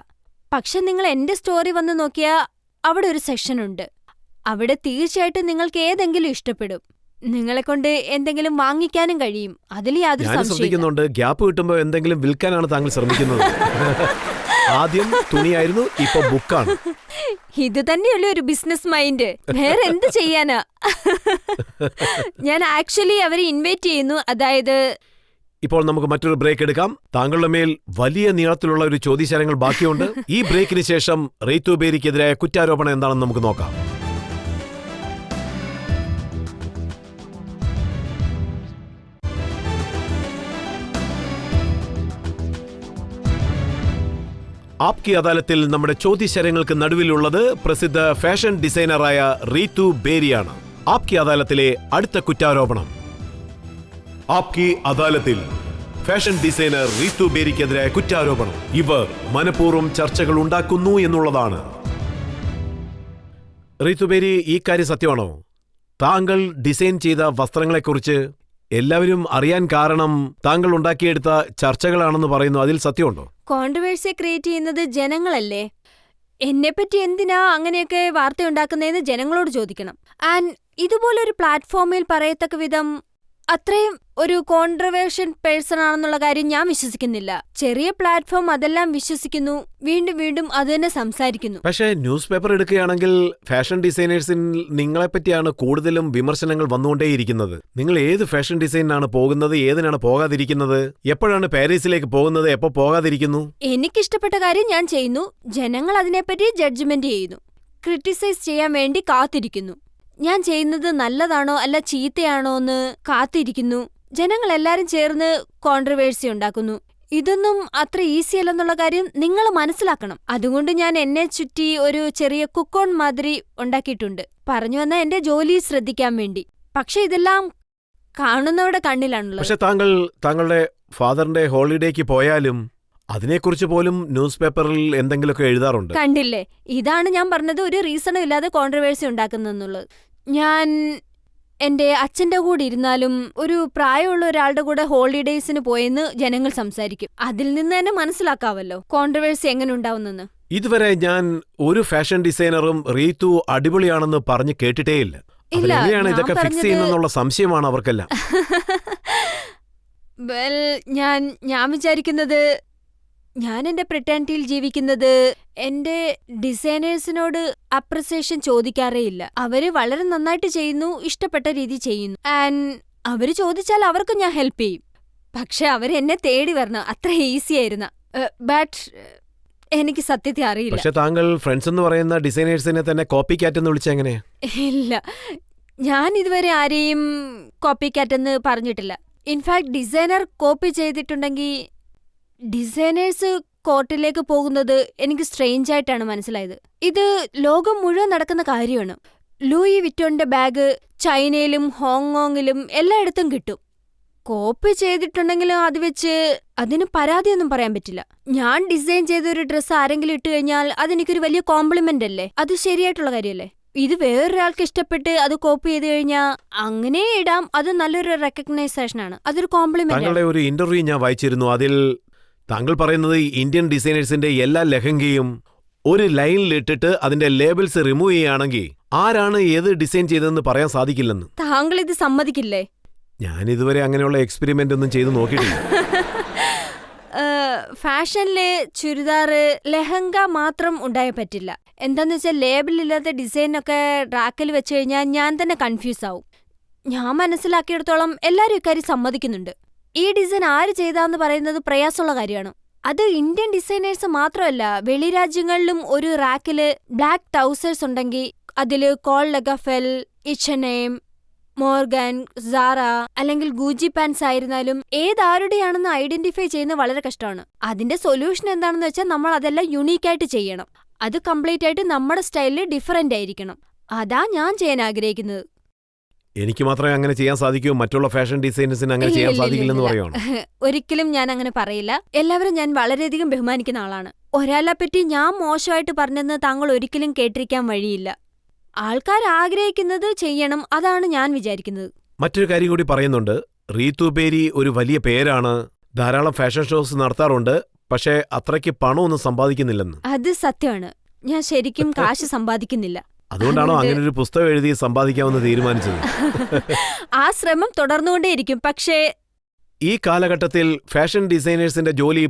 പക്ഷെ നിങ്ങൾ എന്റെ സ്റ്റോറി വന്ന് നോക്കിയാൽ അവിടെ ഒരു സെക്ഷൻ ഉണ്ട്. അവിടെ തീർച്ചയായിട്ടും നിങ്ങൾക്ക് ഏതെങ്കിലും ഇഷ്ടപ്പെടും. നിങ്ങളെ കൊണ്ട് എന്തെങ്കിലും വാങ്ങിക്കാനും കഴിയും. അതിൽ യാതൊരു ഞാൻ സംശയവും ശ്രദ്ധിക്കുന്നുണ്ട്, ഗ്യാപ്പ് കിട്ടുമ്പോൾ എന്തെങ്കിലും വിൽക്കാനാണ് താങ്കൾ ശ്രമിക്കുന്നത്. ആദ്യം തുണിയായിരുന്നു, ഇപ്പൊ ബുക്കാണ്. ഇത് തന്നെയല്ലേ ഒരു ബിസിനസ് മൈൻഡ്. വേറെ എന്ത് ചെയ്യാനാ? ഞാൻ ആക്ച്വലി അവരെ ഇൻവൈറ്റ് ചെയ്യുന്നു. അതായത് ഇപ്പോൾ നമുക്ക് മറ്റൊരു ബ്രേക്ക് എടുക്കാം. താങ്കളുടെ മേൽ വലിയ നീളത്തിലുള്ള ഒരു ചോദ്യശരങ്ങൾ ബാക്കിയുണ്ട്. ഈ ബ്രേക്കിന് ശേഷം റീതു ബേരിക്കെതിരായ കുറ്റാരോപണം എന്താണെന്ന് നമുക്ക് നോക്കാം. ആപ്കി അദാലത്തിൽ നമ്മുടെ ചോദ്യശരങ്ങൾക്ക് നടുവിലുള്ളത് പ്രസിദ്ധ ഫാഷൻ ഡിസൈനറായ റീതു ബേരിയാണ്. ആപ്കി അദാലത്തിലെ അടുത്ത കുറ്റാരോപണം. ആപ്കി അദാലത്തിൽ ഫാഷൻ ഡിസൈനർ റീതു ബേരിക്കെതിരായ കുറ്റാരോപണം. ഇവർ മനഃപൂർവ്വം ചർച്ചകൾ ഉണ്ടാക്കുന്നു എന്നുള്ളതാണ്. റീതു ബേരി, ഈ കാര്യം സത്യമാണോ? താങ്കൾ ഡിസൈൻ ചെയ്ത വസ്ത്രങ്ങളെക്കുറിച്ച് എല്ലാവരും അറിയാൻ കാരണം താങ്കൾ ഉണ്ടാക്കിയെടുത്ത ചർച്ചകളാണെന്ന് പറയുന്നു. അതിൽ സത്യമുണ്ടോ? കോൺട്രവേഴ്സി ക്രിയേറ്റ് ചെയ്യുന്നത് ജനങ്ങളല്ലേ. എന്നെപ്പറ്റി എന്തിനാ അങ്ങനെയൊക്കെ വാർത്തയുണ്ടാക്കുന്നതെന്ന് ജനങ്ങളോട് ചോദിക്കണം. ആൻഡ് ഇതുപോലൊരു പ്ലാറ്റ്ഫോമിൽ പറയത്തക്ക വിധം അത്രയും ഒരു കോൺട്രവേഴ്ഷ്യൽ പേഴ്സൺ ആണെന്നുള്ള കാര്യം ഞാൻ വിശ്വസിക്കുന്നില്ല. ചെറിയ പ്ലാറ്റ്ഫോം അതെല്ലാം വിശ്വസിക്കുന്നു, വീണ്ടും വീണ്ടും അത് തന്നെ സംസാരിക്കുന്നു. പക്ഷേ ന്യൂസ് പേപ്പർ എടുക്കുകയാണെങ്കിൽ ഫാഷൻ ഡിസൈനേഴ്സിൽ നിങ്ങളെപ്പറ്റിയാണ് കൂടുതലും വിമർശനങ്ങൾ വന്നുകൊണ്ടേയിരിക്കുന്നത്. നിങ്ങൾ ഏത് ഫാഷൻ ഡിസൈനാണ് പോകുന്നത്, ഏതിനാണ് പോകാതിരിക്കുന്നത്, എപ്പോഴാണ് പാരീസിലേക്ക് പോകുന്നത്, എപ്പോൾ പോകാതിരിക്കുന്നു? എനിക്കിഷ്ടപ്പെട്ട കാര്യം ഞാൻ ചെയ്യുന്നു. ജനങ്ങൾ അതിനെപ്പറ്റി ജഡ്ജ്മെന്റ് ചെയ്യുന്നു, ക്രിട്ടിസൈസ് ചെയ്യാൻ വേണ്ടി കാത്തിരിക്കുന്നു. ഞാൻ ചെയ്യുന്നത് നല്ലതാണോ അല്ല ചീത്തയാണോ എന്ന് കാത്തിരിക്കുന്നു. ജനങ്ങൾ എല്ലാരും ചേർന്ന് കോൺട്രവേഴ്സി ഉണ്ടാക്കുന്നു. ഇതൊന്നും അത്ര ഈസി അല്ലെന്നുള്ള കാര്യം നിങ്ങൾ മനസ്സിലാക്കണം. അതുകൊണ്ട് ഞാൻ എന്നെ ചുറ്റി ഒരു ചെറിയ കുക്കോൺ മാതിരി ഉണ്ടാക്കിയിട്ടുണ്ട്. പറഞ്ഞു വന്ന എന്റെ ജോലി ശ്രദ്ധിക്കാൻ വേണ്ടി. പക്ഷെ ഇതെല്ലാം കാണുന്നവരുടെ കണ്ണിലാണുള്ളത്. പക്ഷെ താങ്കളുടെ ഫാദറിന്റെ ഹോളിഡേക്ക് പോയാലും അതിനെക്കുറിച്ച് പോലും ന്യൂസ് പേപ്പറിൽ എന്തെങ്കിലുമൊക്കെ എഴുതാറുണ്ട്. കണ്ടില്ലേ, ഇതാണ് ഞാൻ പറഞ്ഞത്, ഒരു റീസണും ഇല്ലാതെ കോൺട്രവേഴ്സി ഉണ്ടാക്കുന്നെന്നുള്ളത്. ഞാൻ എന്റെ അച്ഛന്റെ കൂടെ ഇരുന്നാലും ഒരു പ്രായമുള്ള ഒരാളുടെ കൂടെ ഹോളിഡേയ്സിന് പോയെന്ന് ജനങ്ങൾ സംസാരിക്കും. അതിൽ നിന്ന് തന്നെ മനസ്സിലാക്കാവല്ലോ കോൺട്രവേഴ്സി എങ്ങനെ ഉണ്ടാവുന്നെന്ന്. ഇതുവരെ ഞാൻ ഒരു ഫാഷൻ ഡിസൈനറും റീതു അടിപൊളിയാണെന്ന് പറഞ്ഞു കേട്ടിട്ടേയില്ല. അവരെങ്ങനെയാണ് ഇതൊക്കെ ഫിക്സ് ചെയ്യുന്നുള്ള സംശയമാണ് അവർക്കെല്ലാം. വെൽ, ഞാൻ വിചാരിക്കുന്നത്, ഞാൻ എന്റെ പ്രിട്ടൻറ്റിൽ ജീവിക്കുന്നത് എന്റെ ഡിസൈനേഴ്സിനോട് അപ്രിസിയേഷൻ ചോദിക്കാറേ ഇല്ല. അവര് വളരെ നന്നായിട്ട് ചെയ്യുന്നു, ഇഷ്ടപ്പെട്ട രീതി ചെയ്യുന്നു. ആൻഡ് അവര് ചോദിച്ചാൽ അവർക്ക് ഞാൻ ഹെൽപ്പ് ചെയ്യും. പക്ഷെ അവരെന്നെ തേടി വരണം, അത്ര ഈസി ആയിരുന്ന. ബട്ട് എനിക്ക് സത്യത്തെ അറിയില്ല. പക്ഷെ താങ്കൾ ഫ്രണ്ട്സ് എന്ന് പറയുന്ന ഡിസൈനേഴ്സിനെ തന്നെ കോപ്പി ക്യാറ്റ് എന്ന് വിളിച്ചെങ്ങനെ? ഇല്ല, ഞാൻ ഇതുവരെ ആരെയും കോപ്പി ക്യാറ്റ് എന്ന് പറഞ്ഞിട്ടില്ല. ഇൻഫാക്ട് ഡിസൈനർ കോപ്പി ചെയ്തിട്ടുണ്ടെങ്കിൽ ഡിസൈനേഴ്സ് കോർട്ടിലേക്ക് പോകുന്നത് എനിക്ക് സ്ട്രേഞ്ച് ആയിട്ടാണ് മനസ്സിലായത്. ഇത് ലോകം മുഴുവൻ നടക്കുന്ന കാര്യമാണ്. ലൂയി വിറ്റോണിന്റെ ബാഗ് ചൈനയിലും ഹോങ്കോങ്ങിലും എല്ലായിടത്തും കിട്ടും. കോപ്പി ചെയ്തിട്ടുണ്ടെങ്കിലും അത് വെച്ച് അതിന് പരാതിയൊന്നും പറയാൻ പറ്റില്ല. ഞാൻ ഡിസൈൻ ചെയ്തൊരു ഡ്രസ്സ് ആരെങ്കിലും ഇട്ട് കഴിഞ്ഞാൽ അതെനിക്കൊരു വലിയ കോംപ്ലിമെന്റ് അല്ലേ? അത് ശരിയായിട്ടുള്ള കാര്യമല്ലേ? ഇത് വേറൊരാൾക്ക് ഇഷ്ടപ്പെട്ട് അത് കോപ്പി ചെയ്ത് കഴിഞ്ഞാൽ അങ്ങനെ ഇടാം, അത് നല്ലൊരു റെക്കഗ്നൈസേഷനാണ്, അതൊരു കോംപ്ലിമെന്റ്. താങ്കളുടെ ഒരു ഇന്റർവ്യൂ ഞാൻ വായിച്ചിരുന്നു. അതിൽ താങ്കൾ പറയുന്നത് ഇന്ത്യൻ ഡിസൈനേഴ്സിന്റെ എല്ലാ ലെഹങ്കയും ഒരു ലൈനിലിട്ടിട്ട് അതിന്റെ ലേബിൾസ് റിമൂവ് ചെയ്യുകയാണെങ്കിൽ ആരാണ് ഏത് ഡിസൈൻ ചെയ്തതെന്ന് പറയാൻ സാധിക്കില്ലെന്ന്. താങ്കൾ ഇത് സമ്മതിക്കില്ലേ? ഞാൻ ഇതുവരെ അങ്ങനെയുള്ള എക്സ്പെരിമെന്റ് ഒന്നും ചെയ്ത് നോക്കിയിട്ടില്ല. ഫാഷനിലെ ചുരിദാറ് ലെഹങ്ക മാത്രം ഉണ്ടായ പറ്റില്ല. എന്താന്ന് വെച്ചാൽ ലേബിളില്ലാത്ത ഡിസൈനൊക്കെ റാക്കിൽ വെച്ച് കഴിഞ്ഞാൽ ഞാൻ തന്നെ കൺഫ്യൂസ് ആവും. ഞാൻ മനസ്സിലാക്കിയിടത്തോളം എല്ലാവരും ഇക്കാര്യം സമ്മതിക്കുന്നുണ്ട്. ഈ ഡിസൈൻ ആര് ചെയ്താന്ന് പറയുന്നത് പ്രയാസമുള്ള കാര്യമാണ്. അത് ഇന്ത്യൻ ഡിസൈനേഴ്സ് മാത്രമല്ല, വെളിരാജ്യങ്ങളിലും ഒരു റാക്കില് ബ്ലാക്ക് ട്രൗസേഴ്സ് ഉണ്ടെങ്കിൽ അതില് കോൾ ലഗഫെൽ, ഇച്ചനെം, മോർഗൻ, സാറ അല്ലെങ്കിൽ ഗൂജി പാൻസ് ആയിരുന്നാലും ഏതാരുടെയാണെന്ന് ഐഡന്റിഫൈ ചെയ്യുന്നത് വളരെ കഷ്ടമാണ്. അതിന്റെ സൊല്യൂഷൻ എന്താണെന്ന് വെച്ചാൽ നമ്മൾ അതെല്ലാം യുണീക്കായിട്ട് ചെയ്യണം. അത് കംപ്ലീറ്റ് ആയിട്ട് നമ്മുടെ സ്റ്റൈലിൽ ഡിഫറന്റ് ആയിരിക്കണം. അതാ ഞാൻ ചെയ്യാൻ ആഗ്രഹിക്കുന്നത്. എനിക്ക് മാത്രമേ അങ്ങനെ ചെയ്യാൻ സാധിക്കൂ, മറ്റുള്ള ഫാഷൻ ഡിസൈനേഴ്സിന് അങ്ങനെ ചെയ്യാൻ സാധിക്കില്ലെന്ന് പറയുവാണ്. ഒരിക്കലും ഞാൻ അങ്ങനെ പറയില്ല. എല്ലാവരും ഞാൻ വളരെയധികം ബഹുമാനിക്കുന്ന ആളാണ്. ഒരാളെ പറ്റി ഞാൻ മോശമായിട്ട് പറഞ്ഞെന്ന് താങ്കൾ ഒരിക്കലും കേട്ടിരിക്കാൻ വഴിയില്ല. ആൾക്കാർ ആഗ്രഹിക്കുന്നത് ചെയ്യണം, അതാണ് ഞാൻ വിചാരിക്കുന്നത്. മറ്റൊരു കാര്യം കൂടി പറയുന്നുണ്ട്. റീതു ബേരി ഒരു വലിയ പേരാണ്, ധാരാളം ഫാഷൻ ഷോസ് നടത്താറുണ്ട്, പക്ഷേ അത്രയ്ക്ക് പണമൊന്നും സമ്പാദിക്കുന്നില്ലെന്ന്. അത് സത്യമാണ്. ഞാൻ ശരിക്കും കാശ് സമ്പാദിക്കുന്നില്ല. അതുകൊണ്ടാണോ അങ്ങനെ ഒരു പുസ്തകം എഴുതി സമ്പാദിക്കാമെന്ന് തീരുമാനിച്ചത്? ആ ശ്രമം തുടർന്നുകൊണ്ടേയിരിക്കും. പക്ഷേ ഈ കാലഘട്ടത്തിൽ ഫാഷൻ ഡിസൈനേഴ്സിന്റെ ജോലി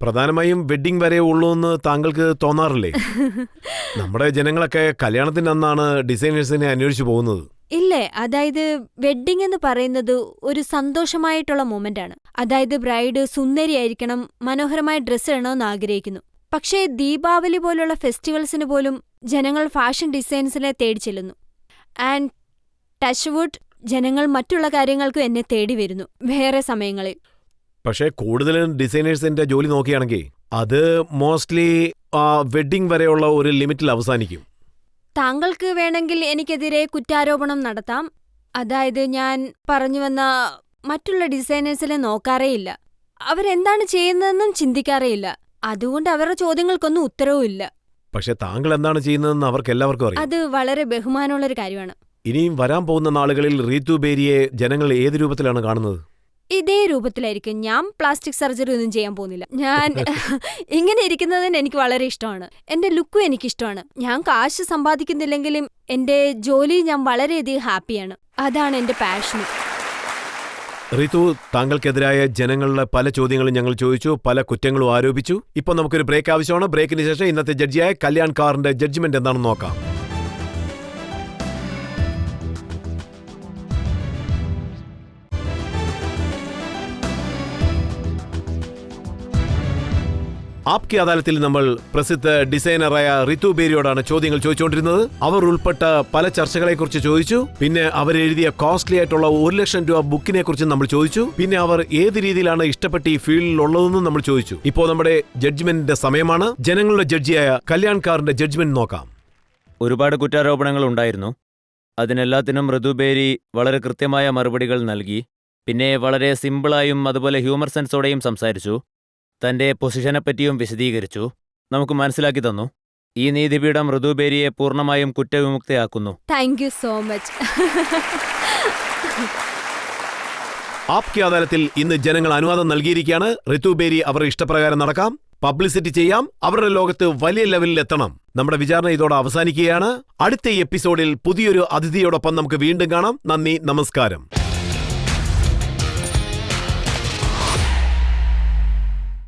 പ്രധാനമായും വെഡ്ഡിംഗ് വരെ ഉള്ളൂ എന്ന് താങ്കൾക്ക് തോന്നാറില്ലേ? നമ്മുടെ ജനങ്ങളൊക്കെ കല്യാണത്തിന്റെ അന്നാണ് ഡിസൈനേഴ്സിനെ അന്വേഷിച്ചു പോകുന്നത്. ഇല്ലേ, അതായത് വെഡ്ഡിംഗ് എന്ന് പറയുന്നത് ഒരു സന്തോഷമായിട്ടുള്ള മൊമെന്റ് ആണ്. അതായത് ബ്രൈഡ് സുന്ദരിയായിരിക്കണം, മനോഹരമായ ഡ്രസ്സ് ഇടണമെന്ന് ആഗ്രഹിക്കുന്നു. പക്ഷേ ദീപാവലി പോലുള്ള ഫെസ്റ്റിവൽസിന് പോലും ജനങ്ങൾ ഫാഷൻ ഡിസൈൻസിനെ തേടി ചെല്ലുന്നു. ആൻഡ് ടച്ച്വുഡ്, ജനങ്ങൾ മറ്റുള്ള കാര്യങ്ങൾക്കും എന്നെ തേടി വരുന്നു വേറെ സമയങ്ങളിൽ. പക്ഷേ കൂടുതലും ഡിസൈനേഴ്സിന്റെ ജോലി നോക്കുകയാണെങ്കിൽ അത് മോസ്റ്റ്ലി വെഡ്ഡിംഗ് വരെയുള്ള ഒരു ലിമിറ്റിൽ അവസാനിക്കും. താങ്കൾക്ക് വേണമെങ്കിൽ എനിക്കെതിരെ കുറ്റാരോപണം നടത്താം. അതായത് ഞാൻ പറഞ്ഞു വന്ന മറ്റുള്ള ഡിസൈനേഴ്സിനെ നോക്കാറേയില്ല, അവരെന്താണ് ചെയ്യുന്നതെന്നും ചിന്തിക്കാറേയില്ല. അതുകൊണ്ട് അവരുടെ ചോദ്യങ്ങൾക്കൊന്നും ഉത്തരവും ഇല്ല. പക്ഷെ താങ്കൾ എന്താണ് ചെയ്യുന്നതെന്ന് അവർക്ക് എല്ലാവർക്കും അറിയാം. അത് വളരെ ബഹുമാനമുള്ളൊരു കാര്യമാണ്. ഇനിയും വരാൻ പോകുന്ന നാളുകളിൽ റീതു ബേരിയെ ജനങ്ങൾ ഏത് രൂപത്തിലാണ് കാണുന്നത്? ഇതേ രൂപത്തിലായിരിക്കും. ഞാൻ പ്ലാസ്റ്റിക് സർജറി ഒന്നും ചെയ്യാൻ പോകുന്നില്ല. ഞാൻ ഇങ്ങനെ ഇരിക്കുന്നതിന് എനിക്ക് വളരെ ഇഷ്ടമാണ്. എന്റെ ലുക്കും എനിക്കിഷ്ടമാണ്. ഞാൻ കാശ് സമ്പാദിക്കുന്നില്ലെങ്കിലും എന്റെ ജോലി ഞാൻ വളരെയധികം ഹാപ്പിയാണ്. അതാണ് എന്റെ പാഷൻ. റിതു, താങ്കൾക്കെതിരായ ജനങ്ങളുടെ പല ചോദ്യങ്ങളും ഞങ്ങൾ ചോദിച്ചു, പല കുറ്റങ്ങളും ആരോപിച്ചു. ഇപ്പോൾ നമുക്കൊരു ബ്രേക്ക് ആവശ്യമാണ്. ബ്രേക്കിന് ശേഷം ഇന്നത്തെ ജഡ്ജിയായ കല്യാൺ കാറിന്റെ ജഡ്ജ്മെന്റ് എന്താണെന്ന് നോക്കാം. ആപ്കി അദാലത്തിൽ നമ്മൾ പ്രസിദ്ധ ഡിസൈനറായ റിതു ബേരിയോടാണ് ചോദ്യങ്ങൾ ചോദിച്ചുകൊണ്ടിരുന്നത്. അവർ ഉൾപ്പെട്ട പല ചർച്ചകളെക്കുറിച്ച് ചോദിച്ചു. പിന്നെ അവരെഴുതിയ കോസ്റ്റ്ലി ആയിട്ടുള്ള 1 ലക്ഷം രൂപ ബുക്കിനെ കുറിച്ച് നമ്മൾ ചോദിച്ചു. പിന്നെ അവർ ഏത് രീതിയിലാണ് ഇഷ്ടപ്പെട്ട് ഈ ഫീൽഡിലുള്ളതെന്നും നമ്മൾ ചോദിച്ചു. ഇപ്പോൾ നമ്മുടെ ജഡ്ജ്മെന്റിന്റെ സമയമാണ്. ജനങ്ങളുടെ ജഡ്ജിയായ കല്യാൺ കാറിന്റെ ജഡ്ജ്മെന്റ് നോക്കാം. ഒരുപാട് കുറ്റാരോപണങ്ങൾ ഉണ്ടായിരുന്നു. അതിനെല്ലാത്തിനും റിതു ബേരി വളരെ കൃത്യമായ മറുപടികൾ നൽകി. പിന്നെ വളരെ സിമ്പിളായും അതുപോലെ ഹ്യൂമർ സെൻസോടെയും സംസാരിച്ചു. തന്റെ പൊസിഷനെപ്പറ്റിയും വിശദീകരിച്ചു, നമുക്ക് മനസ്സിലാക്കി തന്നു. ഈ നീതിപീഠം റിതു ബേരിയെ പൂർണ്ണമായും കുറ്റവിമുക്തയാക്കുന്നു. Thank you so much. ആപ്കി അദാലത്തിൽ ഇന്ന് ജനങ്ങൾ അനുവാദം നൽകിയിരിക്കുകയാണ്. റിതു ബേരി അവരുടെ ഇഷ്ടപ്രകാരം നടക്കാം, പബ്ലിസിറ്റി ചെയ്യാം, അവരുടെ ലോകത്ത് വലിയ ലെവലിൽ എത്തണം. നമ്മുടെ വിചാരണ ഇതോടെ അവസാനിക്കുകയാണ്. അടുത്ത എപ്പിസോഡിൽ പുതിയൊരു അതിഥിയോടൊപ്പം നമുക്ക് വീണ്ടും കാണാം. നന്ദി, നമസ്കാരം.